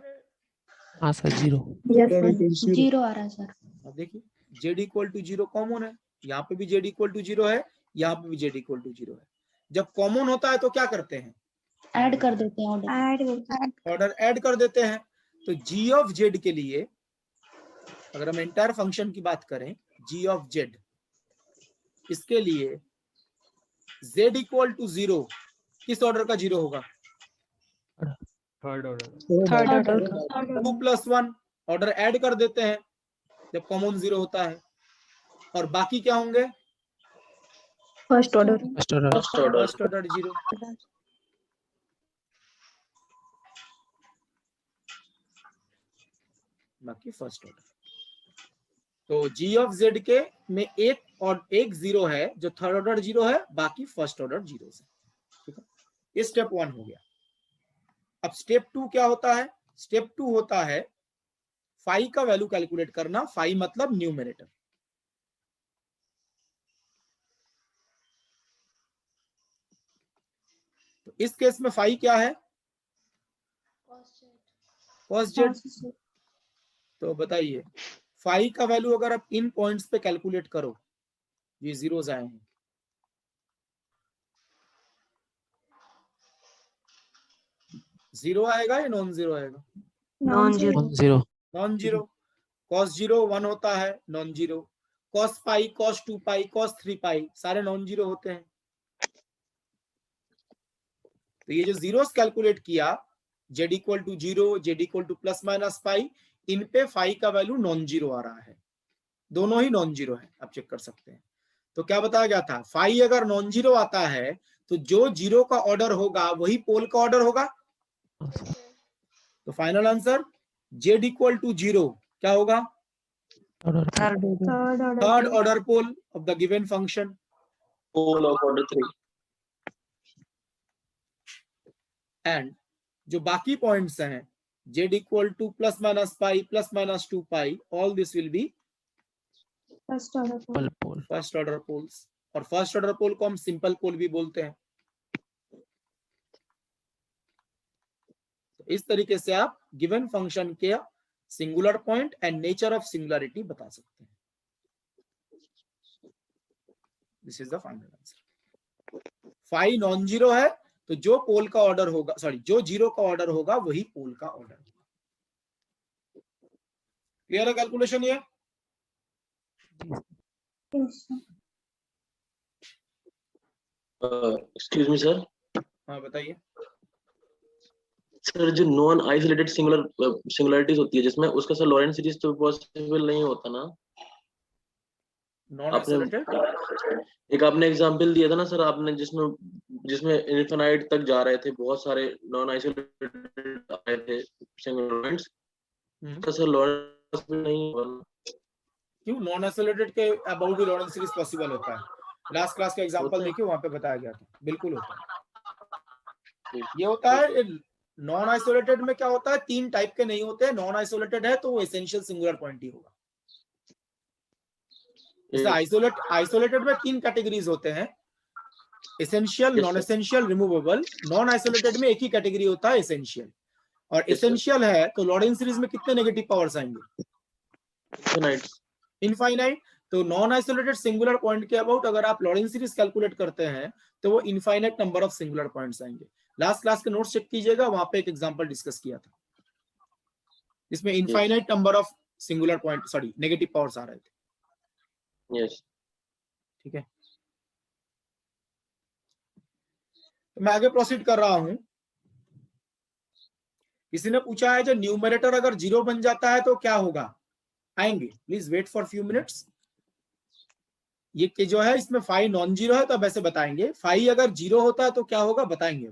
Speaker 6: हाँ सर, जीरो।
Speaker 8: जीरो आ रहा है सर।
Speaker 2: अब देखिए z equal to zero common है, यहाँ पे भी जेड इक्वल टू जीरो है, यहाँ पे भी जेड इक्वल टू जीरो है। जब कॉमन होता है तो क्या करते हैं,
Speaker 8: ऐड कर देते हैं ऑर्डर।
Speaker 2: ऑर्डर ऐड कर देते हैं। तो g ऑफ z के लिए अगर हम एंटायर फंक्शन की बात करें, g ऑफ z, इसके लिए z इक्वल टू जीरो किस ऑर्डर का जीरो होगा,
Speaker 4: third order.
Speaker 2: 2 plus 1 order add कर देते हैं जब कॉमन जीरो होता है, और बाकी क्या होंगे,
Speaker 8: first order.
Speaker 2: First order zero. बाकी फर्स्ट ऑर्डर। तो g ऑफ z के में एक जीरो है जो थर्ड ऑर्डर जीरो है, बाकी फर्स्ट ऑर्डर जीरो है। ठीक है, ये स्टेप 1 हो गया। अब स्टेप 2 क्या होता है, स्टेप 2 होता है फाई का वैल्यू कैलकुलेट करना। फाई मतलब न्यूमरेटर। तो इस केस में फाई क्या है, कॉस जेड। तो बताइए फाई का वैल्यू अगर आप इन पॉइंट्स पे कैलकुलेट करो, ये जीरोस आए हैं, जीरो आएगा या नॉन जीरो आएगा,
Speaker 8: non zero.
Speaker 6: Zero.
Speaker 2: Non zero. Cos zero 1 होता है, non zero. Cos pi, cos 2 pi, cos 3 pi सारे नॉन जीरो होते हैं। तो ये जो जीरोस कैलकुलेट किया, z equal to zero, z equal to plus minus pi, इन पे फाई का वैल्यू नॉन जीरो आ रहा है, दोनों ही नॉन जीरो है, आप चेक कर सकते हैं। तो क्या बताया गया था, फाई अगर नॉन जीरो आता है तो जो जीरो का ऑर्डर होगा वही पोल का ऑर्डर होगा। तो final answer z equal to zero क्या होगा, third order pole of the given function.
Speaker 1: Pole of order 3।
Speaker 2: And जो बाकी पॉइंट्स हैं z equal to plus minus pi plus minus 2 pi, all this will be
Speaker 8: first order
Speaker 6: pole pole
Speaker 2: first order poles. और first order pole को हम simple पोल भी बोलते हैं। तो इस तरीके से आप गिवन फंक्शन के singular point and nature of singularity बता सकते हैं। This is the final answer. Phi non zero है तो जो पोल का ऑर्डर होगा, सॉरी जो जीरो का ऑर्डर होगा वही पोल का ऑर्डर होगा। क्लियर है कैलकुलेशन ये?
Speaker 1: Excuse me sir.
Speaker 2: हाँ बताइए।
Speaker 1: सर जो नॉन आइसोलेटेड सिंगुलरिटीज होती है जिसमें उसका सर लॉरेंट सीरीज तो पॉसिबल नहीं होता ना?
Speaker 2: नॉन आइसोलेटेड
Speaker 1: एक आपने एग्जांपल दिया था ना सर आपने, जिसमें इनफिनाइट तक जा रहे थे, बहुत सारे नॉन आइसोलेटेड आए थे सिंगुलरिटीज, तो सर लॉरेंट नहीं होगा।
Speaker 2: क्यों? नॉन आइसोलेटेड के अबाउट भी लॉरेंट सीरीज पॉसिबल होता है। लास्ट क्लास का एग्जांपल देखिए, वहां पे बताया गया था, बिल्कुल होता है। ये होता है नॉन आइसोलेटेड में। क्या होता है, तीन टाइप के नहीं होते। नॉन आइसोलेटेड है तो वो एसेंशियल सिंगुलर पॉइंट ही होगा। जैसे आइसोलेटेड में तीन कैटेगरीज होते हैं, essential, non essential, removable. Non isolated में एक ही कैटेगरी होता है, एसेंशियल। और एसेंशियल है तो लॉरेंट सीरीज में कितने नेगेटिव पावर्स आएंगे? इनफाइनाइट। तो नॉन आइसोलेटेड सिंगुलर पॉइंट के अबाउट अगर आप लॉरेंट सीरीज कैलकुलेट करते हैं तो वो infinite number of singular points आएंगे। लास्ट क्लास के नोट्स चेक कीजिएगा, वहां पे एक एग्जांपल डिस्कस किया था जिसमें infinite number of singular point, sorry negative powers आ रहे थे।
Speaker 1: यस
Speaker 2: ठीक है, तो मैं आगे प्रोसीड कर रहा हूं। किसी ने पूछा है जो न्यूमरेटर अगर जीरो बन जाता है तो क्या होगा? आएंगे, please wait for few minutes. ये जो है इसमें फाई नॉन जीरो है तो अब ऐसे बताएंगे। फाई अगर जीरो होता है तो क्या होगा, बताएंगे।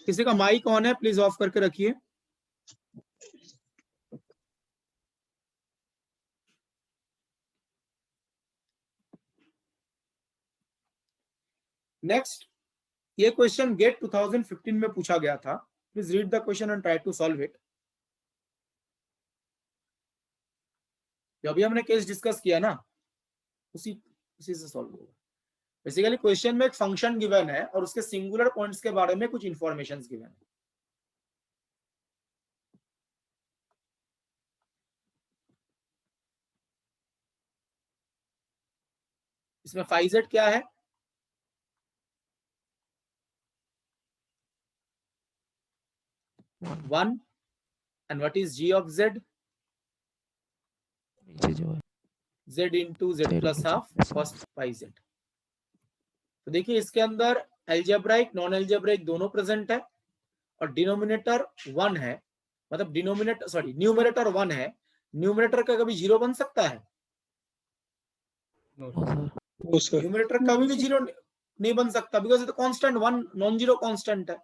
Speaker 2: किसी का माइक ऑन है, प्लीज ऑफ करके रखिए। नेक्स्ट, ये क्वेश्चन गेट 2015 में पूछा गया था। Please read the question and try to solve it. जो अभी हमने केस डिस्कस किया ना, उसी से सॉल्व होगा। बेसिकली क्वेश्चन में एक फंक्शन गिवन है और उसके सिंगुलर पॉइंट्स के बारे में कुछ इंफॉर्मेशंस गिवन है। इसमें फाई जेड क्या है? One. And what is G of z?
Speaker 6: नीचे जो है
Speaker 2: z into z plus half first pi z. तो देखिए इसके अंदर एल्जेब्राइक नॉन एल्जेब्राइक दोनों प्रेजेंट है और डिनोमिनेटर वन है, मतलब डिनोमिनेटर सॉरी न्यूमरेटर वन है। न्यूमरेटर का कभी जीरो बन सकता है? न्यूमरेटर कभी भी जीरो नहीं बन सकता, because it constant, one non zero constant है।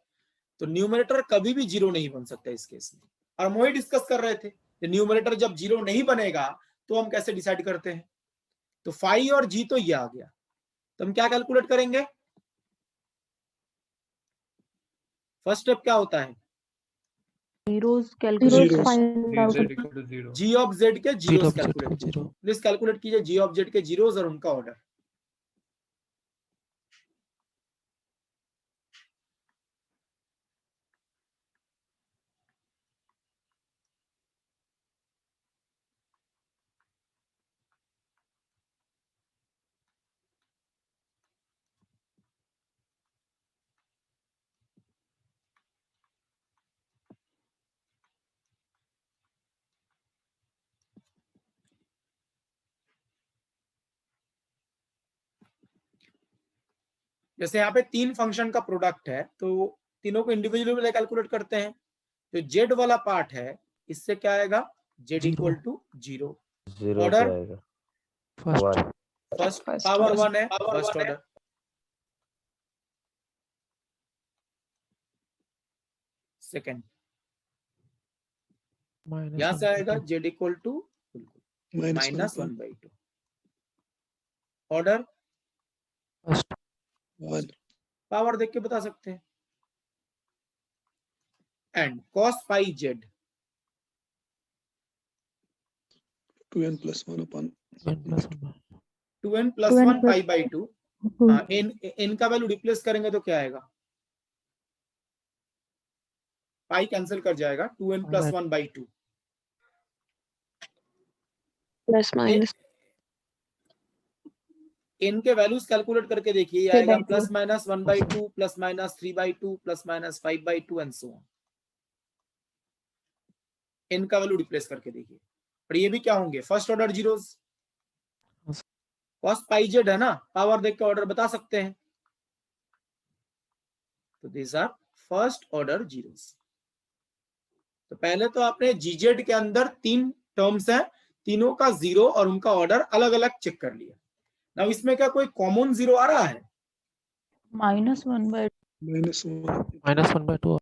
Speaker 2: तो न्यूमरेटर कभी भी जीरो नहीं बन सकता इस केस में। और हम वही डिस्कस कर रहे थे, न्यूमरेटर जब जीरो नहीं बनेगा तो हम कैसे डिसाइड करते हैं। तो फाई और जी तो ये आ गया, तो हम क्या कैलकुलेट करेंगे? फर्स्ट स्टेप क्या होता है? जी ऑफ जेड के जीरोस कैलकुलेट कीजिए। प्लीज कैलकुलेट कीजिए जी ऑफ जेड के जीरोस और उनका ऑर्डर। जैसे यहाँ पे तीन फंक्शन का प्रोडक्ट है तो तीनों को इंडिविजुअली कैलकुलेट करते हैं। जो जेड वाला पार्ट है इससे क्या आएगा? Z equal to zero. Order first power one है, फर्स्ट ऑर्डर। सेकेंड यहां से आएगा Z equal to -1/2। Order
Speaker 6: first
Speaker 4: one
Speaker 2: power देख के बता सकते हैं। And cos pi z
Speaker 4: 2n plus 1 upon
Speaker 2: 2n plus 1 pi by 2। हाँ, n का वैल्यू रिप्लेस करेंगे तो क्या आएगा? पाई कैंसिल कर जाएगा, 2n plus 1 by 2
Speaker 8: plus minus
Speaker 2: n के वैल्यूज कैलकुलेट करके देखिए, ये आएगा plus minus 1 by 2 plus minus 3 by 2 plus minus 5 by 2 and so on. n का वैल्यू रिप्लेस करके देखिए, और ये भी क्या होंगे? First order zeros. cos pi Z है ना, पावर देख के ऑर्डर बता सकते हैं, तो this are first order zeros. तो पहले तो आपने जीजेड के अंदर 3 टर्म्स हैं, तीनों का जीरो और उनका ऑर्डर अलग अलग चेक कर लिया। नाउ इसमें क्या कोई कॉमन जीरो आ रहा है?
Speaker 9: -1/2
Speaker 6: -1/2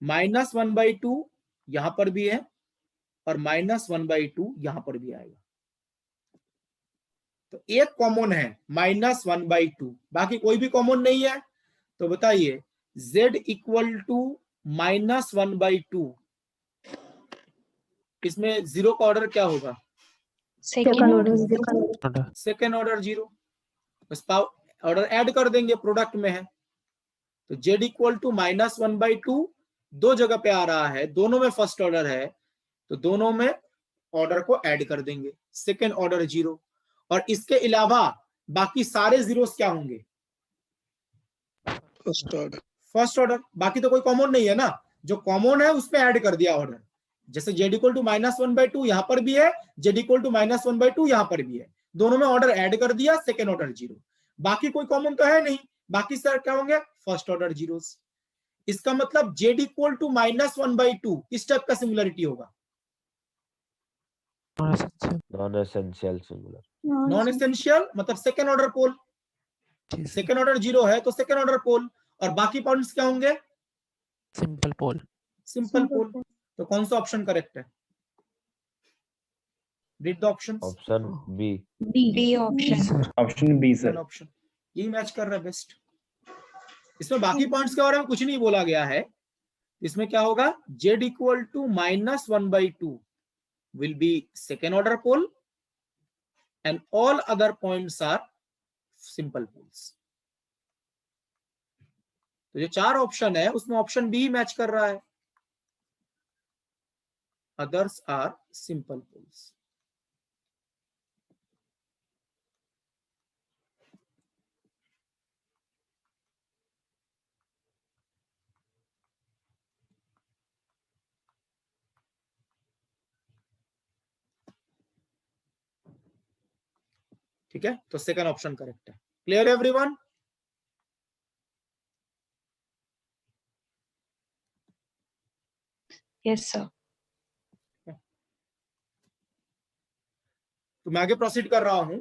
Speaker 2: -1 by 2 यहां पर भी है और -1 by 2 यहां पर भी आएगा। तो एक कॉमन है -1 by 2, बाकी कोई भी कॉमन नहीं है। तो बताइए z इक्वल टू -1 by 2, इसमें जीरो का ऑर्डर क्या होगा?
Speaker 8: Second order
Speaker 2: second order zero. बस ऑर्डर ऐड कर देंगे, प्रोडक्ट में है। तो z इक्वल टू -1 by 2 दो जगह पे आ रहा है, दोनों में फर्स्ट ऑर्डर है, तो दोनों में ऑर्डर को ऐड कर देंगे, सेकेंड ऑर्डर जीरो। और इसके अलावा बाकी सारे जीरोस क्या होंगे?
Speaker 4: First order
Speaker 2: first order. बाकी तो कोई कॉमन नहीं है ना, जो कॉमन है उसमें ऐड कर दिया ऑर्डर। जैसे z इक्वल टू -1 by 2 यहां पर भी है, z इक्वल टू -1 by 2 यहां पर भी है, दोनों में ऑर्डर ऐड कर दिया, सेकेंड ऑर्डर जीरो। बाकी कोई कॉमन तो है नहीं, बाकी सर क्या होंगे? First order zeros. इसका मतलब z इक्वल टू -1 by 2 किस टाइप का सिंगुलरिटी होगा?
Speaker 5: Non essential singular.
Speaker 2: Non essential मतलब सेकेंड ऑर्डर पोल। सेकेंड ऑर्डर जीरो है तो सेकेंड ऑर्डर पोल, और बाकी पॉइंट्स क्या होंगे?
Speaker 6: Simple pole.
Speaker 2: Simple pole. तो कौन सा ऑप्शन करेक्ट है? Read the options.
Speaker 5: Option B.
Speaker 8: B option
Speaker 3: option B sir.
Speaker 2: Option यही मैच कर रहा है बेस्ट। इसमें बाकी पॉइंट्स के बारे में कुछ नहीं बोला गया है। इसमें क्या होगा? z equal to -1 by 2 will be second order pole and all other points are simple poles। तो जो 4 ऑप्शन है उसमें ऑप्शन बी मैच कर रहा है, अदर्स आर सिंपल पोल्स। ठीक है, तो सेकंड ऑप्शन करेक्ट है। Clear everyone?
Speaker 8: Yes sir.
Speaker 2: तो मैं आगे प्रोसीड कर रहा हूं।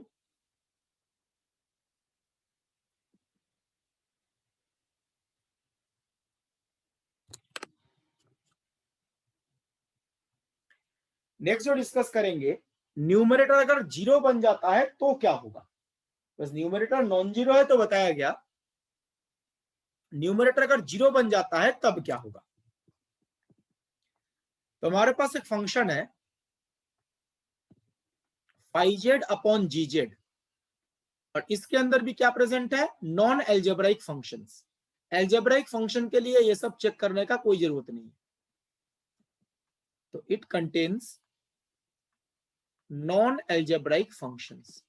Speaker 2: नेक्स्ट जो डिस्कस करेंगे, न्यूमरेटर अगर जीरो बन जाता है तो क्या होगा। बस न्यूमरेटर नॉन जीरो है तो बताया गया, न्यूमरेटर अगर जीरो बन जाता है तब क्या होगा। तो हमारे पास एक फंक्शन है फाई जेड अपॉन जी जेड, और इसके अंदर भी क्या प्रेजेंट है? Non algebraic functions. Algebraic function के लिए ये सब चेक करने का कोई जरूरत नहीं। तो it contains non algebraic functions.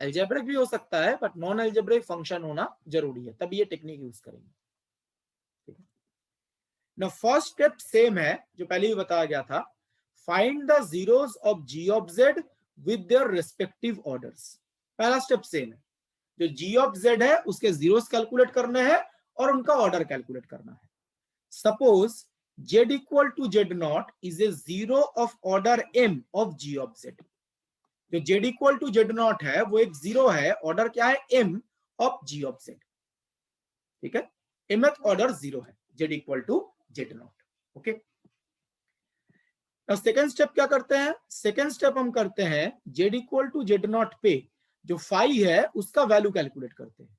Speaker 2: Algebraic भी हो सकता है, बट नॉन एल्जेब्रिक फंक्शन होना जरूरी है, तब ये टेक्निक यूज करेंगे। ठीक है ना। फर्स्ट स्टेप सेम है जो पहले भी बताया गया था, find the zeros of g of z with their respective orders. पहला स्टेप सेम है, जो g ऑफ z है उसके जीरोस कैलकुलेट करने हैं और उनका ऑर्डर कैलकुलेट करना है। Suppose z equal to z naught is a zero of order m of g of z। जो z equal to z naught है वो एक जीरो है, ऑर्डर क्या है? m of g of z। ठीक है, mth ऑर्डर 0 है, z equal to z naught. Okay, second step क्या करते हैं? सेकेंड स्टेप हम करते हैं z equal to z naught पे जो फाई है उसका वैल्यू कैलकुलेट करते हैं।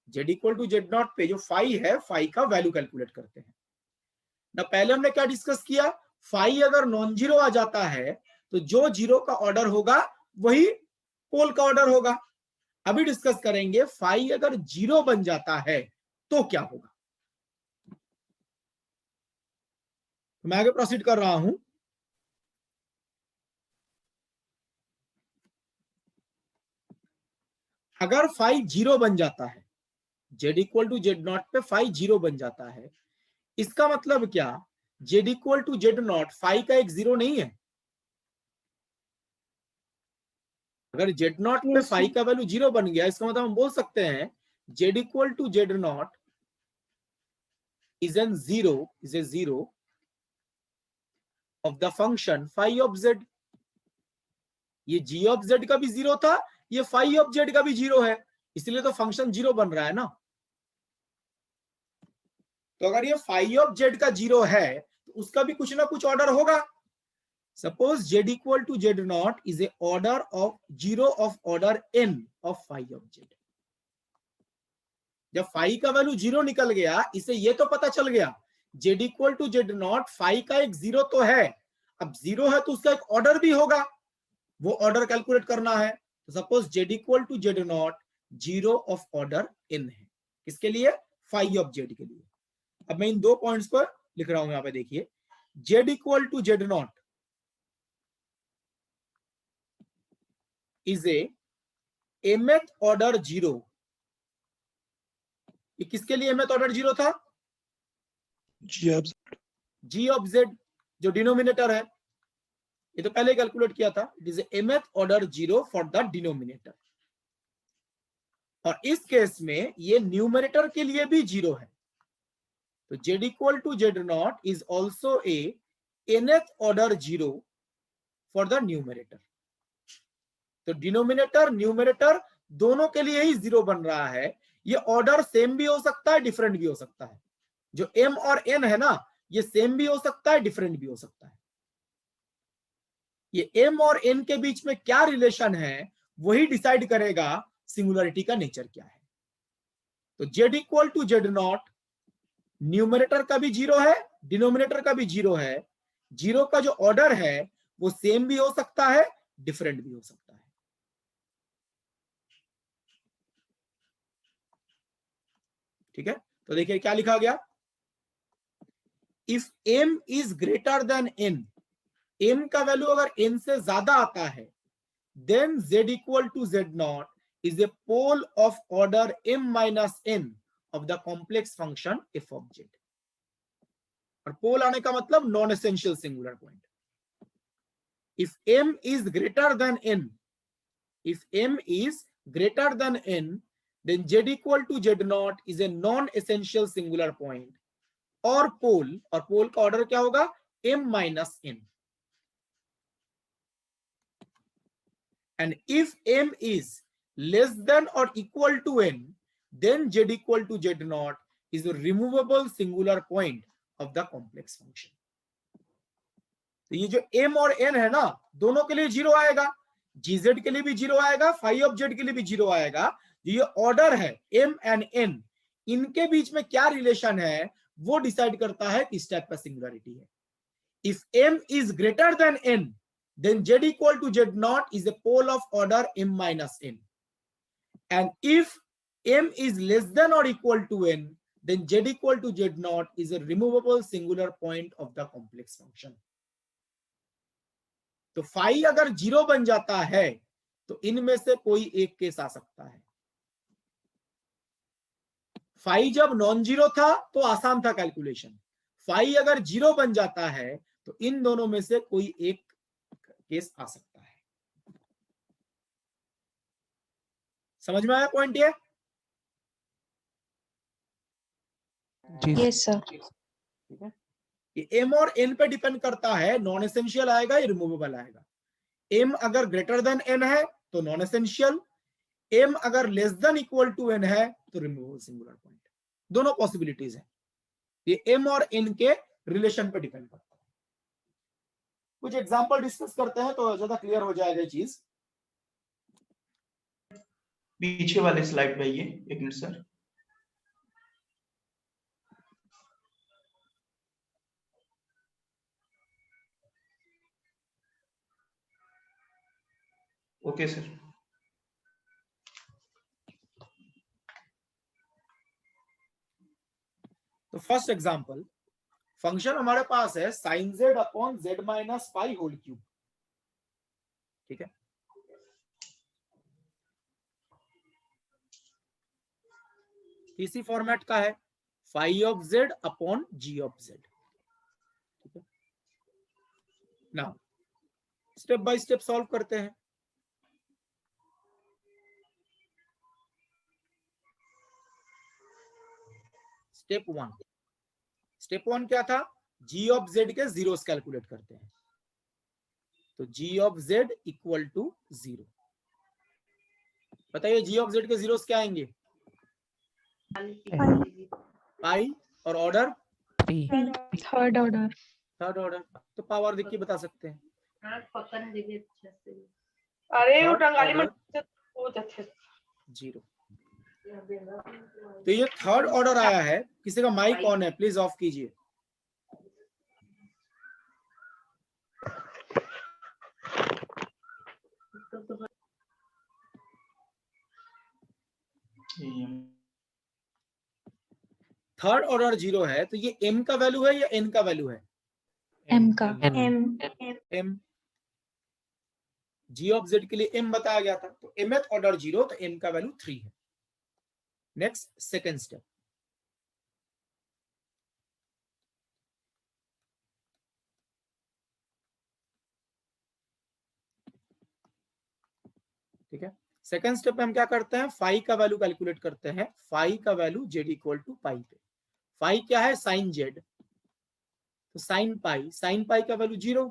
Speaker 2: z equal to z naught पे जो फाई है, फाई का वैल्यू कैलकुलेट करते हैं ना। पहले हमने क्या डिस्कस किया, फाई अगर नॉन जीरो आ जाता है तो जो जीरो का ऑर्डर होगा वही पोल का ऑर्डर होगा। अभी डिस्कस करेंगे फाई अगर जीरो बन जाता है तो क्या होगा। मैं आगे प्रोसीड कर रहा हूं। अगर फाई जीरो बन जाता है, z equal to z naught पे फाई जीरो बन जाता है, इसका मतलब क्या, z equal to z naught phi का एक जीरो नहीं है। अगर z नॉट पे फाई का वैल्यू जीरो बन गया, इसका मतलब हम बोल सकते हैं z equal to z naught is an zero, is a zero of the function phi of z। ये g ऑफ z का भी जीरो था, ये फाई ऑफ z का भी जीरो है, इसलिए तो फंक्शन जीरो बन रहा है ना। तो अगर ये फाई ऑफ z का जीरो है तो उसका भी कुछ ना कुछ ऑर्डर होगा। Suppose z equal to z naught is a order of zero of order n of phi of z। जब फाई का वैल्यू जीरो निकल गया, इसे ये तो पता चल गया z equal to z naught phi का एक जीरो तो है, अब जीरो है तो उसका एक ऑर्डर भी होगा, वो ऑर्डर कैलकुलेट करना है। तो suppose z equal to z naught zero of order n है, किसके लिए, फाई ऑफ z के लिए। अब मैं इन दो पॉइंट्स को लिख रहा हूं यहां पे, देखिए z equal to z naught is a mth order zero. ये किसके लिए mth ऑर्डर जीरो था,
Speaker 4: G of Z.
Speaker 2: g of z जो डिनोमिनेटर है, ये तो पहले कैलकुलेट किया था। It is a mth order zero for the denominator, और इस केस में ये न्यूमरेटर के लिए भी जीरो है। तो z equal to z naught is also a nth order zero for the numerator. तो डिनोमिनेटर न्यूमरेटर दोनों के लिए ही जीरो बन रहा है। ये ऑर्डर सेम भी हो सकता है, डिफरेंट भी हो सकता है। जो m और n है ना, ये सेम भी हो सकता है, डिफरेंट भी हो सकता है। ये m और n के बीच में क्या रिलेशन है, वही डिसाइड करेगा सिंगुलरिटी का नेचर क्या है। तो z equal to z naught numerator का भी जीरो है, डिनोमिनेटर का भी जीरो है। जीरो का जो ऑर्डर है वो सेम भी हो सकता है, डिफरेंट भी हो सकता है। ठीक है, तो देखिए क्या लिखा गया, if m is greater than n, m का वैल्यू अगर n से ज्यादा आता है, then z equal to z naught is a pole of order m minus n of the complex function f of z। और पोल आने का मतलब non essential singular point. If m is greater than n, if m is greater than n, then z equal to z naught is a non essential singular point और पोल, और pole का order क्या होगा, m minus n। and if m is less than or equal to n, then z equal to z naught is a removable singular point of the complex function। तो ये जो m और n है ना, दोनों के लिए जीरो आएगा, gz के लिए भी जीरो आएगा, फाई ऑफ z के लिए भी जीरो आएगा। ये ऑर्डर है m एंड n, इनके बीच में क्या रिलेशन है वो डिसाइड करता है किस टाइप का सिंगुलरिटी है। If m is greater than n, then z equal to z naught is a pole of order m minus n, and if m is less than or equal to n, then z equal to z naught is a removable singular point of the complex function। तो phi अगर zero बन जाता है तो इनमें से कोई एक केस आ सकता है। फाई जब नॉन जीरो था तो आसान था कैलकुलेशन, फाई अगर जीरो बन जाता है तो इन दोनों में से कोई एक केस आ सकता है। समझ में आया पॉइंट ये?
Speaker 8: Yes sir.
Speaker 2: ठीक है, ये m और n पे डिपेंड करता है, नॉन एसेंशियल आएगा या रिमूवेबल आएगा। m अगर ग्रेटर देन n है तो नॉन एसेंशियल, m अगर less than equal to n है तो रिमूवेबल सिंगुलर पॉइंट। दोनों पॉसिबिलिटीज है, ये m और n के रिलेशन पे डिपेंड करता है। कुछ एग्जांपल डिस्कस करते हैं तो ज्यादा क्लियर हो जाएगा ये चीज।
Speaker 10: पीछे वाले स्लाइड पे आइए, एक मिनट सर। Okay sir.
Speaker 2: तो फर्स्ट एग्जांपल, फंक्शन हमारे पास है sin z upon z minus pi whole cube, ठीक है। इसी फॉर्मेट का है, phi of z upon g of z, ठीक है। Now step by step solve करते हैं। स्टेप वन क्या था, g ऑफ z के जीरोस कैलकुलेट करते हैं। तो g of z equal to 0। बताइए g ऑफ z के जीरोस क्या आएंगे, पाई और ऑर्डर
Speaker 8: थर्ड ऑर्डर।
Speaker 2: तो पावर देख के बता सकते हैं।
Speaker 11: अरे वो
Speaker 2: Third
Speaker 11: टंगाली
Speaker 2: order
Speaker 11: में वो जाते
Speaker 2: 0। तो ये थर्ड ऑर्डर आया है। किसी का माइक ऑन है, प्लीज ऑफ कीजिए। थर्ड ऑर्डर 0 है, तो ये m का वैल्यू है या n का वैल्यू है?
Speaker 8: M का
Speaker 2: m। g ऑफ z के लिए m बताया गया था, तो mth ऑर्डर 0, तो m का वैल्यू 3 है। नेक्स्ट सेकेंड स्टेप, ठीक है। सेकेंड स्टेप में हम क्या करते हैं, फाई का वैल्यू कैलकुलेट करते हैं। फाई का वैल्यू z इक्वल टू पाई पे। फाई क्या है, साइन z, तो साइन पाई का वैल्यू 0,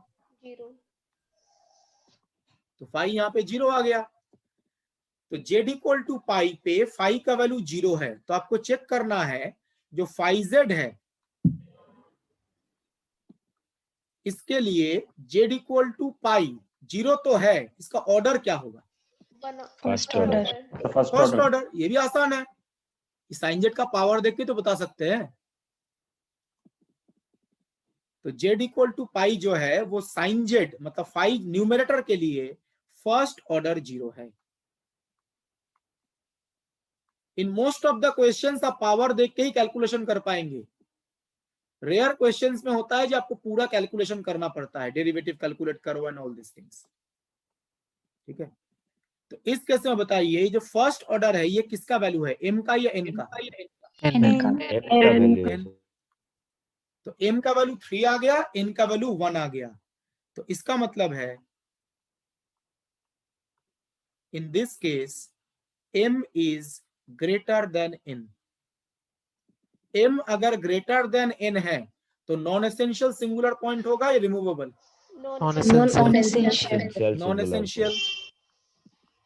Speaker 2: तो फाई यहाँ पे 0 आ गया। तो z इक्वल टू पाई पे फाई का वैल्यू 0 है, तो आपको चेक करना है जो फाई z है इसके लिए z इक्वल टू पाई 0 तो है, इसका ऑर्डर क्या होगा?
Speaker 8: First order.
Speaker 2: First order. ये भी आसान है, साइन z का पावर देख के तो बता सकते हैं। तो z इक्वल टू पाई जो है वो साइन z मतलब फाई न्यूमरेटर के लिए फर्स्ट ऑर्डर 0 है। In most of the questions आप पावर देख के ही कैलकुलेशन कर पाएंगे। रेयर क्वेश्चंस में होता है जो आपको पूरा कैलकुलेशन करना पड़ता है, डेरिवेटिव कैलकुलेट करो एंड ऑल दिस थिंग्स, ठीक है। तो इस केस में बताइए जो फर्स्ट ऑर्डर है ये किसका वैल्यू है, m का या n का?
Speaker 8: N।
Speaker 2: तो m का वैल्यू 3 आ गया, n का वैल्यू 1 आ गया। तो इसका मतलब है in this case m is greater than n। m अगर ग्रेटर देन n है तो नॉन एसेंशियल सिंगुलर पॉइंट होगा या रिमूवेबल? Non essential.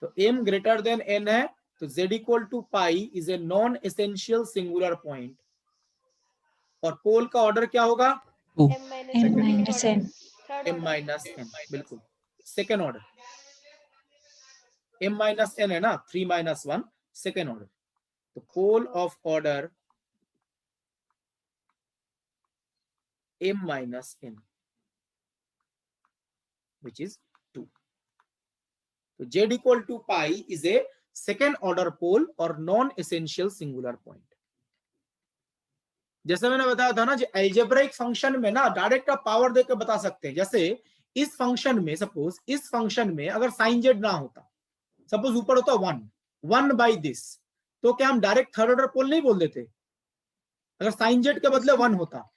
Speaker 2: तो m ग्रेटर देन n है, तो z equal to pi is a non essential singular point. और pole का ऑर्डर क्या होगा? m minus n। बिल्कुल, second order. m minus n है ना, 3 माइनस 1, सेकेंड ऑर्डर। तो pole of order m minus n which is 2। तो z equal to pi is a second order pole और नॉन एसेंशियल सिंगुलर पॉइंट। जैसे मैंने बताया था ना, जो अलजेब्रिक फंक्शन में ना डायरेक्ट आप पावर देकर बता सकते हैं। जैसे इस फंक्शन में, सपोज इस फंक्शन में अगर साइन z ना होता, सपोज ऊपर होता 1 बाई दिस, तो क्या हम डायरेक्ट थर्ड ऑर्डर पोल नहीं बोल देते? अगर साइन z के बदले 1 होता,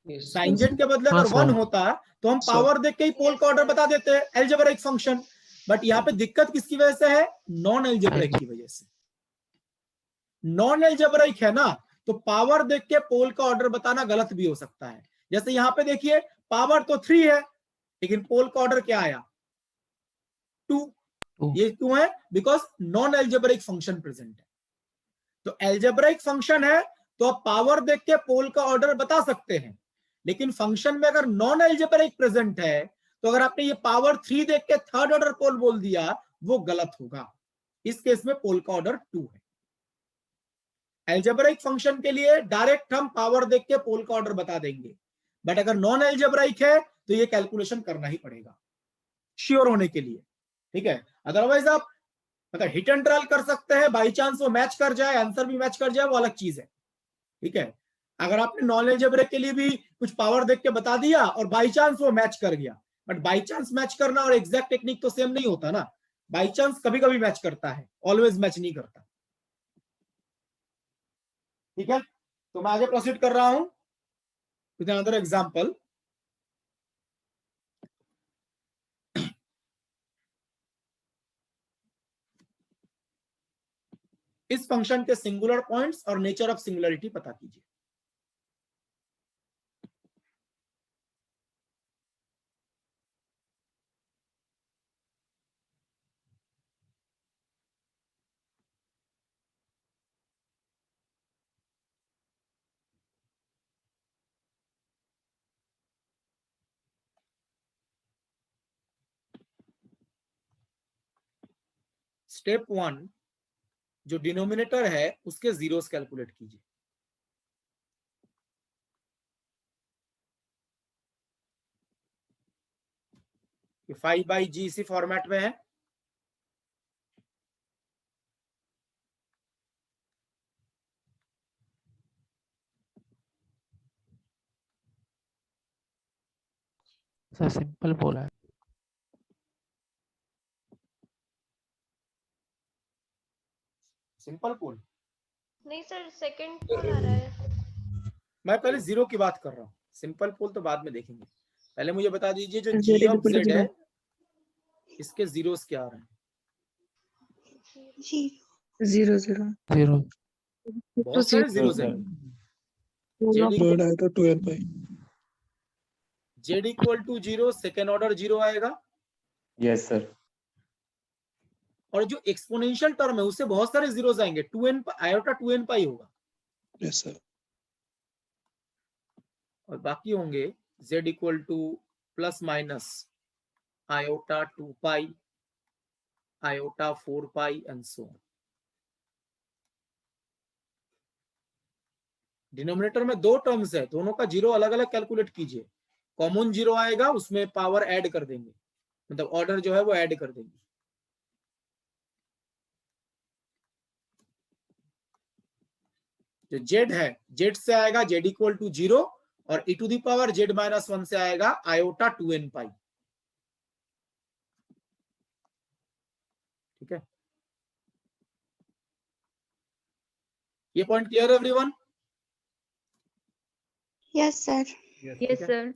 Speaker 2: साइन z के बदले अगर 1 होता तो हम पावर देख के ही पोल का ऑर्डर बता देते हैं, अलजेब्रिक फंक्शन। बट यहाँ पे दिक्कत किसकी वजह से है? नॉन अलजेब्रिक की वजह से। नॉन अलजेब्रिक है ना, तो पावर देख के पोल का ऑर्डर बताना गलत भी हो सकता है। जैसे यहाँ पे देखिए पावर तो 3 है, लेकिन पोल का ऑर्डर क्या आया? 2। ये क्यों है? Because non algebraic function present है। तो एल्जेब्रिक फंक्शन है तो आप पावर देख के पोल का ऑर्डर बता सकते हैं, लेकिन फंक्शन में अगर नॉन एल्जेब्रिक प्रेजेंट है तो अगर आपने ये पावर 3 देख के थर्ड ऑर्डर पोल बोल दिया वो गलत होगा। इस केस में पोल का ऑर्डर 2 है। एल्जेब्रिक फंक्शन के लिए डायरेक्ट हम पावर देख के पोल का ऑर्डर बता देंगे, बट अगर नॉन एल्जेब्रिक है तो ये कैलकुलेशन करना ही पड़ेगा श्योर होने के लिए, ठीक है। अदरवाइज आप मतलब हिट एंड ट्रायल कर सकते हैं, बाई चांस वो मैच कर जाए, आंसर भी मैच कर जाए, वो अलग चीज है, ठीक है। अगर आपने नॉन एल्जेब्रिक के लिए भी कुछ पावर देख के बता दिया और बाई चांस वो मैच कर गया, बट बाई चांस मैच करना और एग्जैक्ट टेक्निक तो सेम नहीं होता ना। बाई चांस कभी कभी मैच करता है, ऑलवेज मैच नहीं करता, ठीक है। तो मैं आगे प्रोसीड कर रहा हूं विद अनदर एग्जांपल। इस फंक्शन के सिंगुलर पॉइंट्स और नेचर ऑफ सिंगुलरिटी पता कीजिए। स्टेप 1 जो डिनोमिनेटर है उसके जीरोस कैलकुलेट कीजिए। ये 5/g इसी फॉर्मेट में है।
Speaker 6: सर सिंपल बोला है।
Speaker 2: सिंपल पोल
Speaker 8: नहीं सर, सेकंड पोल आ रहा है।
Speaker 2: मैं पहले जीरो की बात कर रहा हूँ, सिंपल पोल तो बाद में देखेंगे। पहले मुझे बता दीजिए जो g ऑफ z है इसके जीरोस क्या आ रहे हैं?
Speaker 8: 0 0
Speaker 6: 0
Speaker 2: बहुत सारे जीरोस हैं।
Speaker 4: थर्ड आएगा 2n pi.
Speaker 2: z equal to 0 second order 0 आएगा।
Speaker 3: Yes sir.
Speaker 2: और जो एक्सपोनेंशियल टर्म है उससे बहुत सारे जीरोस आएंगे, 2n आयोटा 2n पाई होगा।
Speaker 4: Yes sir.
Speaker 2: और बाकी होंगे z equal to plus minus iota 2 pi, iota 4 pi and so on. Denominator में दो टर्म्स है, दोनों का जीरो अलग अलग कैलकुलेट कीजिए। कॉमन जीरो आएगा उसमें पावर ऐड कर देंगे, मतलब ऑर्डर जो है वो ऐड कर देंगे। जो z है z से आएगा z इक्वल टू 0 और e to the power z minus 1 से आएगा आयोटा 2n पाई, ठीक है। ये point clear everyone?
Speaker 8: Yes sir.
Speaker 2: Yes sir.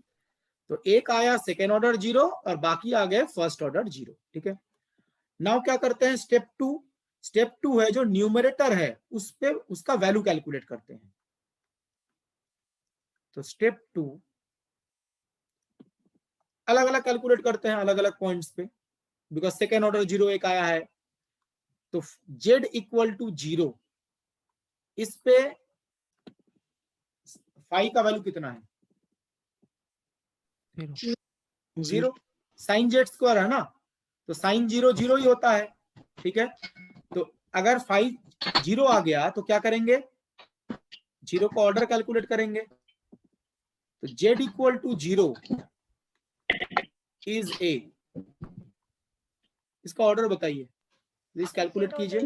Speaker 2: तो एक आया सेकेंड ऑर्डर 0 और बाकी आ गए फर्स्ट ऑर्डर 0, ठीक है। नाउ क्या करते हैं स्टेप 2। स्टेप 2 है जो न्यूमरेटर है उस पे उसका वैल्यू कैलकुलेट करते हैं। तो स्टेप 2 अलग अलग कैलकुलेट करते हैं अलग अलग पॉइंट्स पे, बिकॉज सेकेंड ऑर्डर 0 एक आया है। तो z इक्वल टू 0 इस पे फाई का वैल्यू कितना है? 0। साइन z स्क्वायर है ना, तो साइन 0 0 ही होता है, ठीक है। तो अगर फाई 0 आ गया तो क्या करेंगे? 0 का ऑर्डर कैलकुलेट करेंगे। तो z equal to 0 is a, इसका ऑर्डर बताइए प्लीज, कैलकुलेट कीजिए।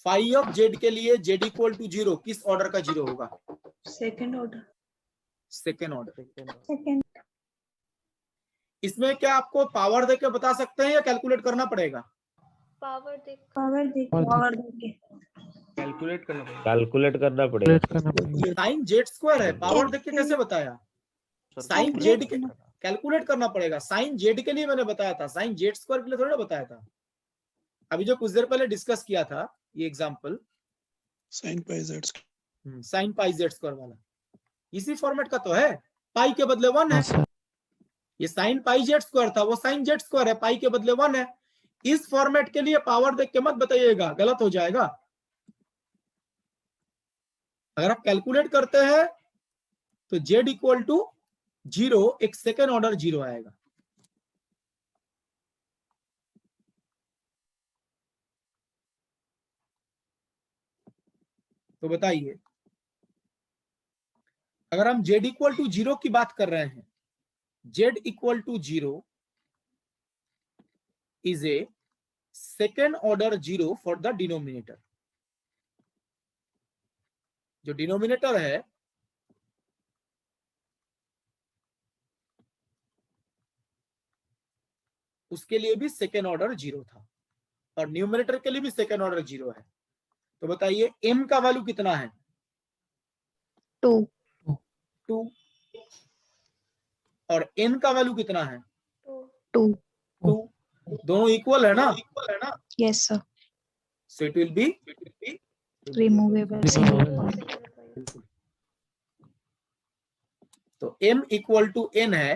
Speaker 2: फाई ऑफ z के लिए z इक्वल टू 0 किस ऑर्डर का 0 होगा?
Speaker 8: Second order.
Speaker 2: Second order.
Speaker 8: Second.
Speaker 2: इसमें क्या आपको पावर देके बता सकते हैं या कैलकुलेट करना पड़ेगा?
Speaker 8: पावर देख के
Speaker 2: कैलकुलेट करना पड़ेगा।
Speaker 5: कैलकुलेट करना पड़ेगा।
Speaker 2: साइन z स्क्वायर है, पावर देख के कैसे बताया? साइन z के कैलकुलेट करना पड़ेगा। साइन z के लिए मैंने बताया था, साइन z स्क्वायर के लिए थोड़ा बताया था। अभी जो कुछ देर पहले डिस्कस किया था ये example
Speaker 4: sine pi z
Speaker 2: sine pi z square वाला इसी फॉर्मेट का तो है। पाई के बदले 1 है।
Speaker 6: हाँ सर।
Speaker 2: ये साइन पाई जेड स्क्वायर था, वो साइन जेड स्क्वायर है, पाई के बदले 1 है। इस फॉर्मेट के लिए पावर देख के मत बताइएगा, गलत हो जाएगा। अगर आप कैलकुलेट करते हैं तो z इक्वल टू 0 एक सेकेंड ऑर्डर 0 आएगा। तो बताइए, अगर हम z इक्वल टू 0 की बात कर रहे हैं, z equal to 0 is a second order 0 for the denominator. जो डिनोमिनेटर है उसके लिए भी सेकेंड ऑर्डर 0 था और न्यूमरेटर के लिए भी सेकेंड ऑर्डर 0 है। तो बताइए m का वैल्यू कितना है? 2 और n का वैल्यू कितना है?
Speaker 8: 2
Speaker 2: दोनों इक्वल है ना?
Speaker 8: yes sir
Speaker 2: so it will B
Speaker 8: removable
Speaker 2: तो m इक्वल टू n है,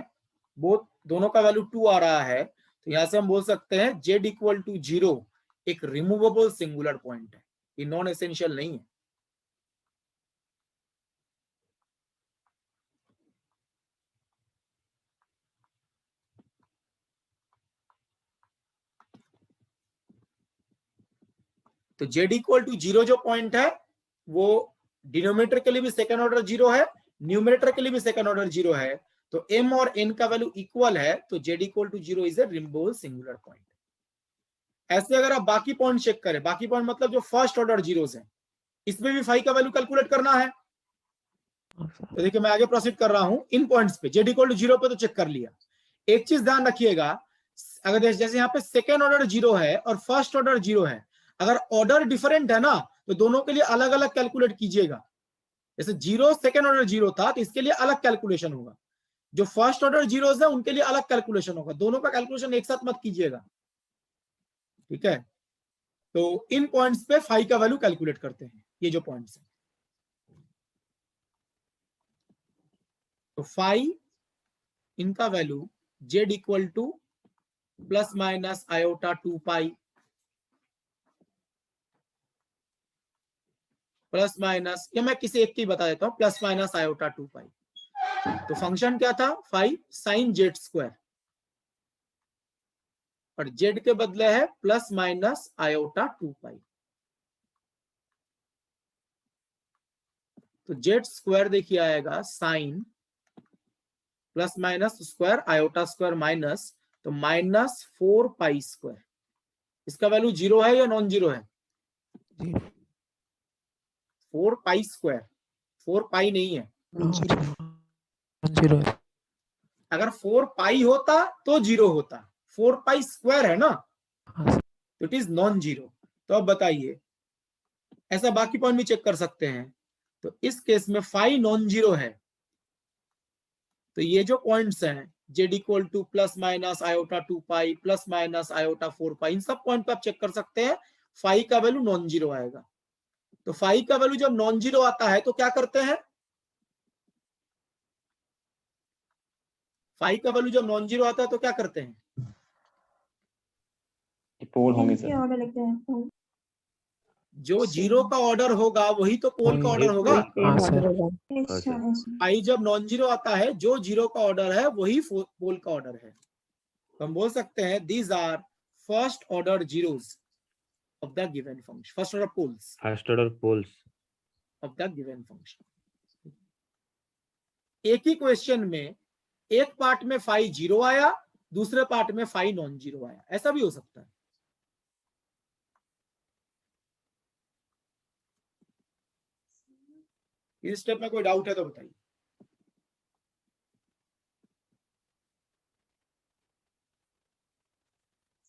Speaker 2: बोथ दोनों का वैल्यू 2 आ रहा है। तो यहां से हम बोल सकते हैं z इक्वल टू 0 एक रिमूवेबल सिंगुलर पॉइंट है, ये नॉन एसेंशियल नहीं है। तो z इक्वल टू 0 जो पॉइंट है वो डिनोमिनेटर के लिए भी सेकेंड ऑर्डर 0 है, न्यूमरेटर के लिए भी सेकेंड ऑर्डर 0 है। तो m और n का वैल्यू इक्वल है, तो z equal to 0 is a removable singular point. ऐसे अगर आप बाकी पॉइंट चेक करें, बाकी पॉइंट मतलब जो फर्स्ट ऑर्डर जीरोस हैं, इसमें भी फाई का वैल्यू कैलकुलेट करना है। तो देखिए मैं आगे प्रोसीड कर रहा हूं इन पॉइंट्स पे। z इक्वल टू 0 पे तो चेक कर लिया। एक चीज ध्यान रखिएगा, अगर जैसे यहाँ पे सेकेंड ऑर्डर 0 है और फर्स्ट ऑर्डर 0 है, अगर ऑर्डर डिफरेंट है ना तो दोनों के लिए अलग अलग कैलकुलेट कीजिएगा। जैसे 0 सेकेंड ऑर्डर 0 था तो इसके लिए अलग कैलकुलेशन होगा, जो फर्स्ट ऑर्डर जीरोस है उनके लिए अलग कैलकुलेशन होगा। दोनों का कैलकुलेशन एक साथ मत कीजिएगा, ठीक है? तो इन पॉइंट्स पे फाई का वैल्यू कैलकुलेट करते हैं, ये जो पॉइंट्स हैं। तो फाई इनका value z equal to plus minus iota 2 pi plus minus, या मैं किसी एक की बता देता हूं, प्लस माइनस आयोटा 2 पाई। तो फंक्शन क्या था? फाई साइन जेड स्क्वायर, और z के बदले है प्लस माइनस आयोटा 2 पाई। तो जेड स्क्वायर देखिए आएगा sign plus minus square iota square minus, तो माइनस 4 पाई स्क्वायर। इसका वैल्यू 0 है या नॉन जीरो है? 4 पाई स्क्वायर, 4 पाई नहीं है। अगर 4 पाई होता तो 0 होता, 4 पाई स्क्वायर है ना, तो इट इज नॉन जीरो। तो अब बताइए, ऐसा बाकी पॉइंट भी चेक कर सकते हैं। तो इस केस में फाई नॉन जीरो है, तो ये जो पॉइंट्स हैं z equal to plus minus iota 2 pi plus minus iota 4 पाई, इन सब पॉइंट पे आप चेक कर सकते हैं फाई का वैल्यू नॉन जीरो आएगा। तो फाई का वैल्यू जब नॉन जीरो आता है तो क्या करते हैं? फाई का वैल्यू जब नॉन जीरो आता है तो क्या करते हैं?
Speaker 3: पोल होंगे सर।
Speaker 2: जो जीरो का ऑर्डर होगा वही तो पोल का ऑर्डर होगा। फाई जब नॉन जीरो आता है, जो जीरो का ऑर्डर है वही पोल का ऑर्डर है। तो हम बोल सकते हैं these are first order zeros of the given function, first order poles of the given function। एक ही क्वेश्चन में एक पार्ट में फाई जीरो आया, दूसरे पार्ट में फाई नॉन जीरो आया, ऐसा भी हो सकता है। इस स्टेप में कोई डाउट है तो बताइए।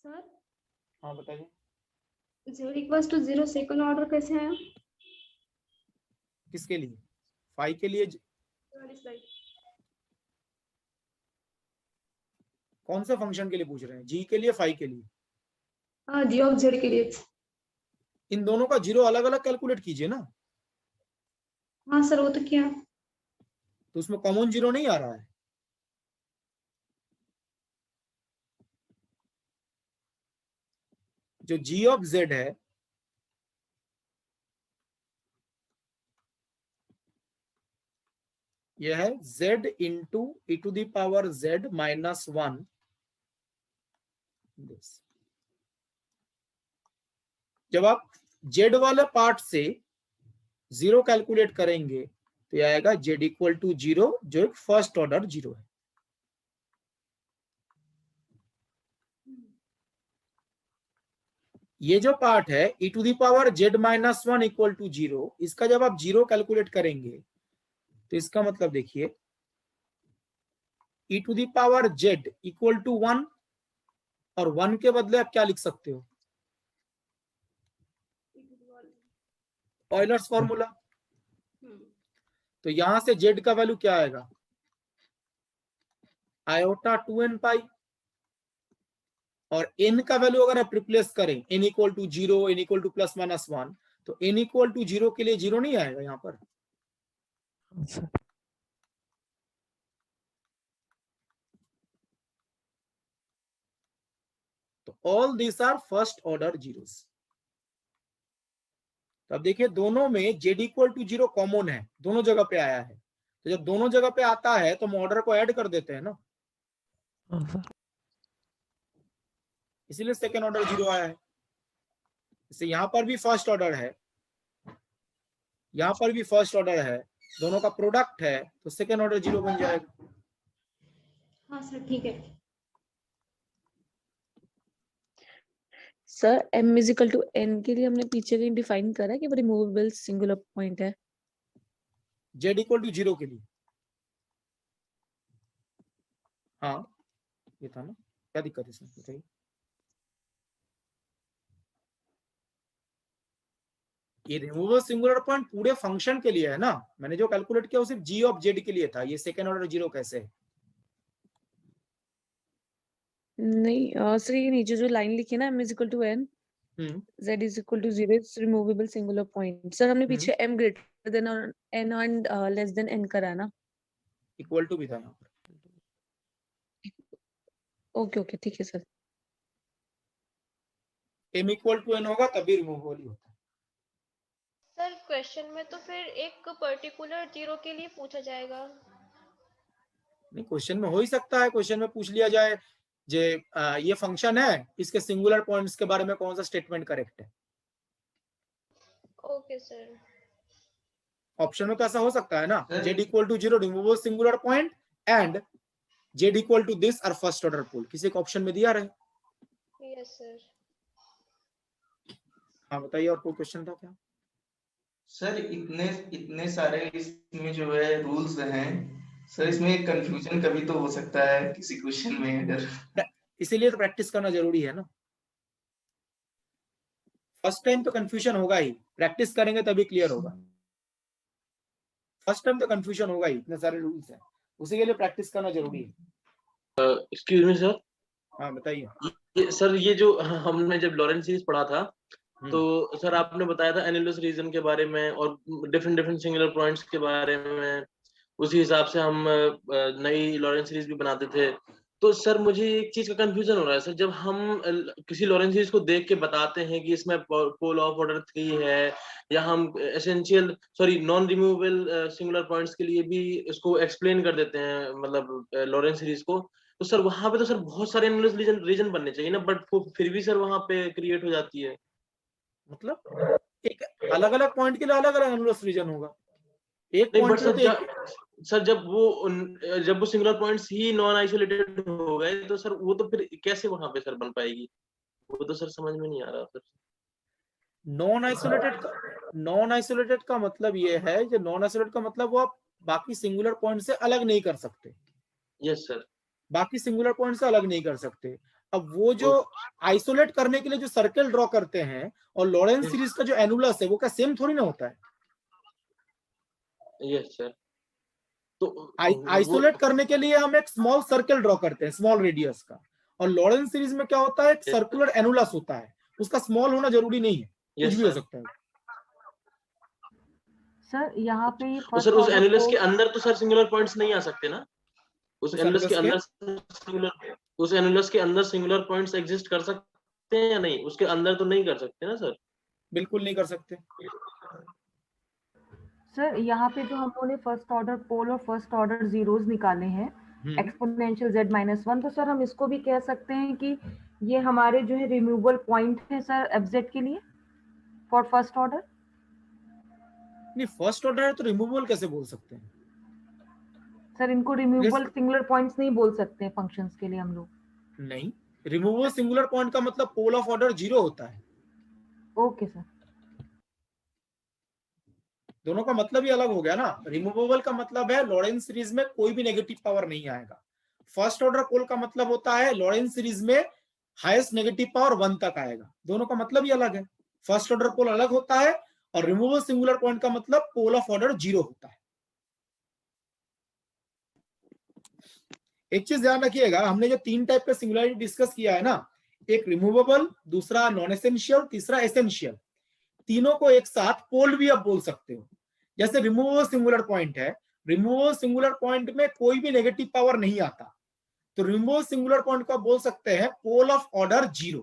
Speaker 8: सर
Speaker 2: हाँ बताइए।
Speaker 8: z equals to 0 second order कैसे है?
Speaker 2: किसके लिए? फाई के लिए। कौन से फंक्शन के लिए पूछ रहे हैं? जी के लिए, फाई के लिए?
Speaker 8: हाँ, जी ऑफ z के लिए।
Speaker 2: इन दोनों का जीरो अलग अलग कैलकुलेट कीजिए ना।
Speaker 8: हाँ सर, वो तो क्या?
Speaker 2: तो उसमें कॉमन जीरो नहीं आ रहा है। जो g ऑफ z है यह है z into e to the power z minus 1। जब आप z वाले पार्ट से जीरो कैलकुलेट करेंगे तो यह आएगा z इक्वल टू 0, जो एक फर्स्ट ऑर्डर जीरो है। ये जो पार्ट है e to the power z minus 1 equal to 0, इसका जब आप जीरो कैलकुलेट करेंगे तो इसका मतलब देखिए e to the power z equal to 1, और 1 के बदले आप क्या लिख सकते हो, ऑयलर्स फॉर्मूला। तो यहां से z का वैल्यू क्या आएगा, आयोटा 2n पाई, और n का वैल्यू अगर आप रिप्लेस करें n equal to 0, n equal to plus minus 1, तो n इक्वल टू 0 के लिए 0 नहीं आएगा यहाँ पर। तो all this are first order zeros. तो अब देखिए दोनों में z इक्वल टू 0 कॉमन है, दोनों जगह पे आया है। तो जब दोनों जगह पे आता है तो हम ऑर्डर को ऐड कर देते हैं ना, इसीलिए सेकेंड ऑर्डर जीरो आया है। जैसे यहाँ पर भी फर्स्ट ऑर्डर है, यहाँ पर भी फर्स्ट ऑर्डर है, दोनों का प्रोडक्ट है, तो सेकेंड ऑर्डर जीरो बन जाएगा।
Speaker 8: हाँ सर ठीक है।
Speaker 9: Sir m is equal to n के लिए हमने पीछे कहीं डिफाइन करा है कि वो रिमूवेबल सिंगुलर पॉइंट है।
Speaker 2: z इक्वल टू 0 के लिए, हाँ ये था ना, क्या दिक्कत है इसमें बताइए। ये रिमूवेबल सिंगुलर पॉइंट पूरे फंक्शन के लिए है ना, मैंने जो कैलकुलेट किया वो सिर्फ g ऑफ z के लिए था। ये सेकेंड ऑर्डर जीरो कैसे है?
Speaker 9: नहीं सर, ये नीचे जो लाइन लिखी है ना m is equal to n, z is equal to 0 is removable singular point. Sir हमने पीछे m ग्रेटर देन और n and less than n करा है ना,
Speaker 2: इक्वल टू भी था यहाँ पर।
Speaker 9: ओके ओके ठीक है sir.
Speaker 2: m equal to n होगा तभी रिमूवेबल ही होता है।
Speaker 8: सर क्वेश्चन में तो फिर एक पर्टिकुलर जीरो के लिए पूछा जाएगा।
Speaker 2: नहीं, क्वेश्चन में हो ही सकता है, क्वेश्चन में पूछ लिया जाए जे ये फंक्शन है, इसके सिंगुलर पॉइंट्स के बारे में कौन सा स्टेटमेंट करेक्ट है।
Speaker 8: Okay sir.
Speaker 2: ऑप्शन में तो ऐसा हो सकता है ना, z equal to 0 removable singular point and z equal to this are first order pole, किसी एक ऑप्शन में दिया रहे।
Speaker 8: Yes sir.
Speaker 2: हाँ बताइए, और कोई क्वेश्चन था क्या?
Speaker 10: सर इतने सारे इसमें जो है रूल्स हैं सर, इसमें कंफ्यूजन कभी तो हो सकता है किसी क्वेश्चन में अगर,
Speaker 2: इसीलिए तो प्रैक्टिस करना जरूरी है ना। फर्स्ट टाइम तो कंफ्यूजन होगा ही, प्रैक्टिस करेंगे तभी क्लियर होगा। फर्स्ट टाइम तो कंफ्यूजन होगा ही, इतने सारे रूल्स हैं, उसी के लिए प्रैक्टिस करना जरूरी है।
Speaker 1: Excuse me sir.
Speaker 2: हाँ बताइए।
Speaker 1: सर ये जो हमने जब लॉरेंट सीरीज पढ़ा था तो सर आपने बताया था एनुलस रीजन के बारे में और डिफरेंट सिंगुलर पॉइंट्स के बारे में, उसी हिसाब से हम नई लॉरेंट सीरीज भी बनाते थे। तो सर मुझे एक चीज का कंफ्यूजन हो रहा है सर, जब हम किसी लॉरेंट सीरीज को देख के बताते हैं कि इसमें पोल ऑफ ऑर्डर 3 है, या हम essential non removable singular points के लिए भी इसको एक्सप्लेन कर देते हैं, मतलब लॉरेंट सीरीज को, तो सर वहां पे तो सर बहुत सारे एनुलस रीजन बनने चाहिए ना, बट फिर भी सर वहां पे क्रिएट हो जाती है।
Speaker 2: मतलब एक अलग अलग पॉइंट के लिए अलग अलग एनुलस रीजन होगा। एक
Speaker 1: नहीं
Speaker 2: पॉइंट
Speaker 1: बट सर जब वो सिंगुलर पॉइंट्स ही नॉन आइसोलेटेड हो गए तो सर वो तो फिर कैसे वहां पे सर बन पाएगी, वो तो सर समझ में नहीं आ रहा। सर
Speaker 2: नॉन आइसोलेटेड का मतलब ये है, जो नॉन आइसोलेटेड का मतलब वो आप बाकी सिंगुलर पॉइंट से अलग नहीं कर सकते।
Speaker 1: Yes sir.
Speaker 2: बाकी सिंगुलर पॉइंट से अलग नहीं कर सकते। अब वो जो आइसोलेट करने के लिए जो सर्कल ड्रॉ करते हैं और लॉरेंट सीरीज का जो एनुलस है वो क्या सेम थोड़ी ना होता है।
Speaker 1: Yes sir. तो
Speaker 2: आइसोलेट करने के लिए हम एक स्मॉल सर्कल ड्रॉ करते हैं, स्मॉल रेडियस का, और लॉरेंट सीरीज में क्या होता है, एक सर्कुलर एनुलस होता है, उसका स्मॉल होना जरूरी नहीं है, कुछ भी हो सकता है।
Speaker 12: सर यहाँ पे ये
Speaker 1: तो सर उस एनुलस के अंदर तो सर सिंगुलर पॉइंट्स नहीं आ सकते ना? उस एनुलस के अंदर सिंगुलर पॉइंट्स एग्जिस्ट कर सकते हैं या नहीं? उसके अंदर तो नहीं कर सकते ना सर?
Speaker 2: बिल्कुल नहीं कर सकते।
Speaker 12: सर यहाँ पे जो हम लोगों ने फर्स्ट ऑर्डर पोल और फर्स्ट ऑर्डर जीरोस निकाले हैं एक्सपोनेंशियल z-1, तो सर हम इसको भी कह सकते हैं कि ये हमारे जो है रिमूवल पॉइंट है सर fz के लिए फॉर फर्स्ट ऑर्डर।
Speaker 2: नहीं, फर्स्ट ऑर्डर है तो रिमूवल कैसे बोल सकते हैं
Speaker 12: सर? इनको रिमूवल सिंगुलर पॉइंट्स नहीं बोल सकते फंक्शंस के लिए हम लोग।
Speaker 2: नहीं, रिमूवल सिंगुलर पॉइंट का मतलब पोल ऑफ ऑर्डर 0 होता है।
Speaker 12: ओके सर,
Speaker 2: दोनों का मतलब ही अलग हो गया ना। रिमूवेबल का मतलब है लॉरेंस सीरीज में कोई भी नेगेटिव पावर नहीं आएगा। फर्स्ट ऑर्डर पोल का मतलब होता है लॉरेंस सीरीज में हाईएस्ट नेगेटिव पावर 1 तक आएगा। दोनों का मतलब ही अलग है। फर्स्ट ऑर्डर पोल अलग होता है और रिमूवेबल सिंगुलर पॉइंट का मतलब पोल ऑफ ऑर्डर 0 होता है। एक चीज ध्यान रखिएगा, हमने जो 3 टाइप का सिंगुलरिटी डिस्कस किया है ना, एक रिमूवेबल, दूसरा नॉन एसेंशियल, तीसरा एसेंशियल, तीनों को एक साथ पोल भी आप बोल सकते हो। जैसे रिमूवेबल सिंगुलर पॉइंट है, रिमूवेबल सिंगुलर पॉइंट में कोई भी नेगेटिव पावर नहीं आता, तो रिमूवेबल सिंगुलर पॉइंट को आप बोल सकते हैं पोल ऑफ ऑर्डर 0।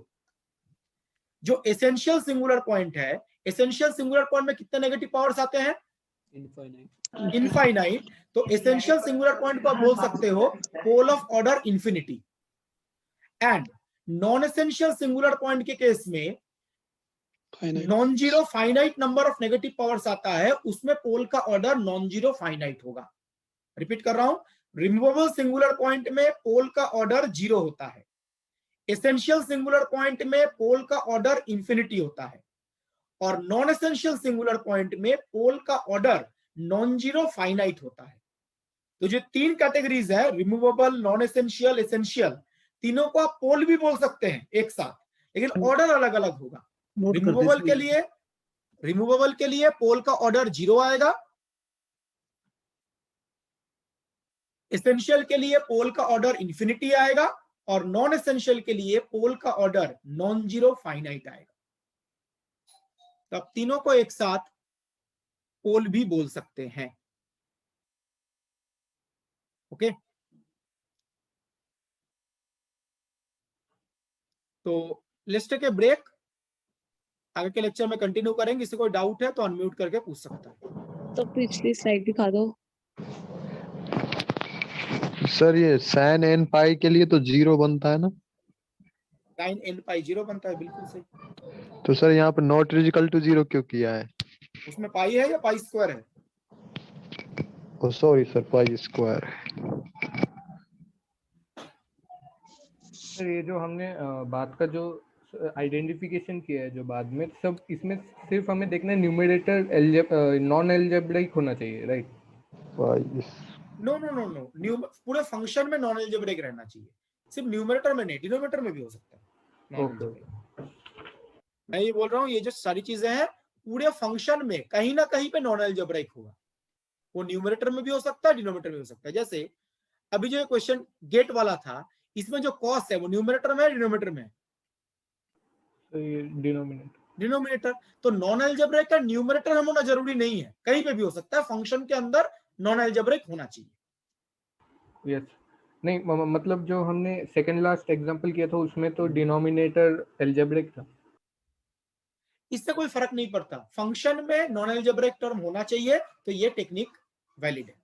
Speaker 2: जो एसेंशियल सिंगुलर पॉइंट है, एसेंशियल सिंगुलर पॉइंट में कितने नेगेटिव पावर्स आते हैं? इनफाइनाइट। तो एसेंशियल सिंगुलर पॉइंट को आप बोल सकते हो pole of order infinity. And non essential singular point के केस में non zero finite number of negative powers आता है, उसमें पोल का ऑर्डर नॉन जीरो फाइनाइट होगा। रिपीट कर रहा हूं, रिमूवेबल सिंगुलर पॉइंट में पोल का ऑर्डर 0 होता है, एसेंशियल सिंगुलर पॉइंट में पोल का ऑर्डर इंफिनिटी होता है, और नॉन एसेंशियल सिंगुलर पॉइंट में पोल का ऑर्डर नॉन जीरो फाइनाइट होता है। तो जो 3 कैटेगरीज है, रिमूवेबल, नॉन एसेंशियल, एसेंशियल, तीनों को आप पोल भी बोल सकते हैं एक साथ, लेकिन ऑर्डर अलग अलग होगा। रिमूवेबल के लिए पोल का ऑर्डर 0 आएगा, एसेंशियल के लिए पोल का ऑर्डर इंफिनिटी आएगा, और नॉन एसेंशियल के लिए पोल का ऑर्डर नॉन जीरो फाइनाइट आएगा। तो आप तीनों को एक साथ पोल भी बोल सकते हैं। ओके, तो लेट्स टेक ए ब्रेक। आगे के लेक्चर में कंटिन्यू करेंगे। किसी को डाउट है तो अनम्यूट करके पूछ सकता है।
Speaker 9: तो पिछली स्लाइड दिखा दो
Speaker 5: सर। ये sin n पाई के लिए तो 0 बनता है ना?
Speaker 2: sin n पाई 0 बनता है, बिल्कुल सही।
Speaker 5: तो सर यहाँ पे नॉट इक्वल टू 0 क्यों किया है?
Speaker 2: उसमें पाई है या पाई स्क्वायर है?
Speaker 5: Oh sorry sir, pi square.
Speaker 13: Sir ये जो हमने बात का जो आइडेंटिफिकेशन किया है जो बाद में, सब इसमें सिर्फ हमें देखना है न्यूमेरेटर नॉन एल्जेब्रिक होना चाहिए, right?
Speaker 2: No no no no, पूरे फंक्शन में नॉन एल्जेब्रिक रहना चाहिए, सिर्फ न्यूमरेटर में नहीं, डिनोमिनेटर में भी हो सकता है। मैं ये बोल रहा हूँ, ये जो सारी चीजें हैं पूरे फंक्शन में कहीं ना कहीं पे नॉन एल्जेब्रिक होगा। वो न्यूमरेटर में भी हो सकता है, डिनोमिनेटर में हो सकता है। जैसे अभी जो क्वेश्चन गेट वाला था, इसमें जो कॉस्ट है वो न्यूमरेटर में है, डिनोमिनेटर में है? डिनोमिनेटर। तो नॉन एल्जेब्रिक का न्यूमरेटर हम होना जरूरी नहीं है, कहीं पे भी हो सकता है, फंक्शन के अंदर नॉन एल्जेब्रिक होना चाहिए।
Speaker 13: यस, नहीं मतलब जो हमने सेकंड लास्ट एग्जांपल किया था उसमें तो डिनोमिनेटर एल्जेब्रिक था।
Speaker 2: इससे कोई फर्क नहीं पड़ता, फंक्शन में नॉन एल्जेब्रिक टर्म होना चाहिए, तो ये टेक्निक वैलिड है।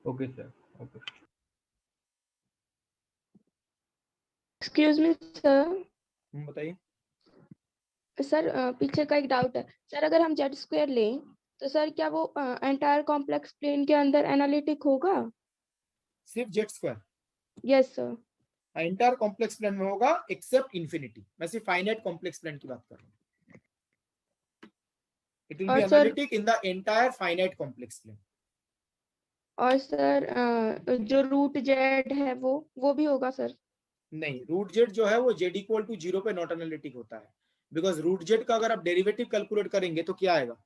Speaker 13: Okay sir, okay.
Speaker 8: Excuse me sir.
Speaker 2: बताइए
Speaker 8: सर, पीछे का एक डाउट है सर, अगर हम जेड स्क्वायर लें तो सर क्या वो एंटायर कॉम्प्लेक्स प्लेन के अंदर एनालिटिक होगा? सिर्फ
Speaker 2: z square?
Speaker 8: Yes sir.
Speaker 2: Entire complex plane में होगा एक्सेप्ट इंफिनिटी। मैं सिर्फ फाइनाइट कॉम्प्लेक्स प्लेन की बात कर रहा हूँ। It will be analytic in the entire finite complex plane.
Speaker 8: और सर जो रूट जेड है वो भी होगा सर?
Speaker 2: नहीं, रूट जेड जो है वो जेड इक्वल टू 0 पे नॉट एनालिटिक होता है, बिकॉज रूट जेड का अगर आप डेरिवेटिव कैलकुलेट करेंगे तो क्या आएगा?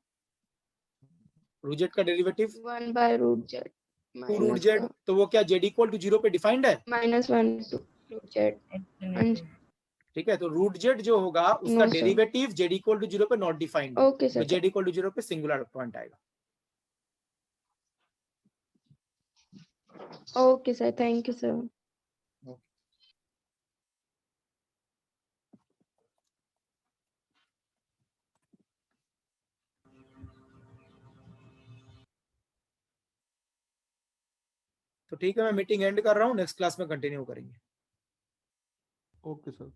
Speaker 2: रूट जेड का derivative
Speaker 8: 1 by root z
Speaker 2: root z, तो वो क्या जेड इक्वल टू 0 पे डिफाइंड है?
Speaker 8: -1 रूट जेड।
Speaker 2: ठीक है, तो रूट जेड जो होगा उसका डेरिवेटिव जेड इक्वल टू 0 पे नॉट डिफाइंड है।
Speaker 8: Okay sir.
Speaker 2: Z equal to 0 पे सिंगुलर पॉइंट आएगा।
Speaker 8: Okay sir, thank you sir.
Speaker 2: तो ठीक है, मैं मीटिंग एंड कर रहा हूँ, नेक्स्ट क्लास में कंटिन्यू करेंगे।
Speaker 13: Okay sir.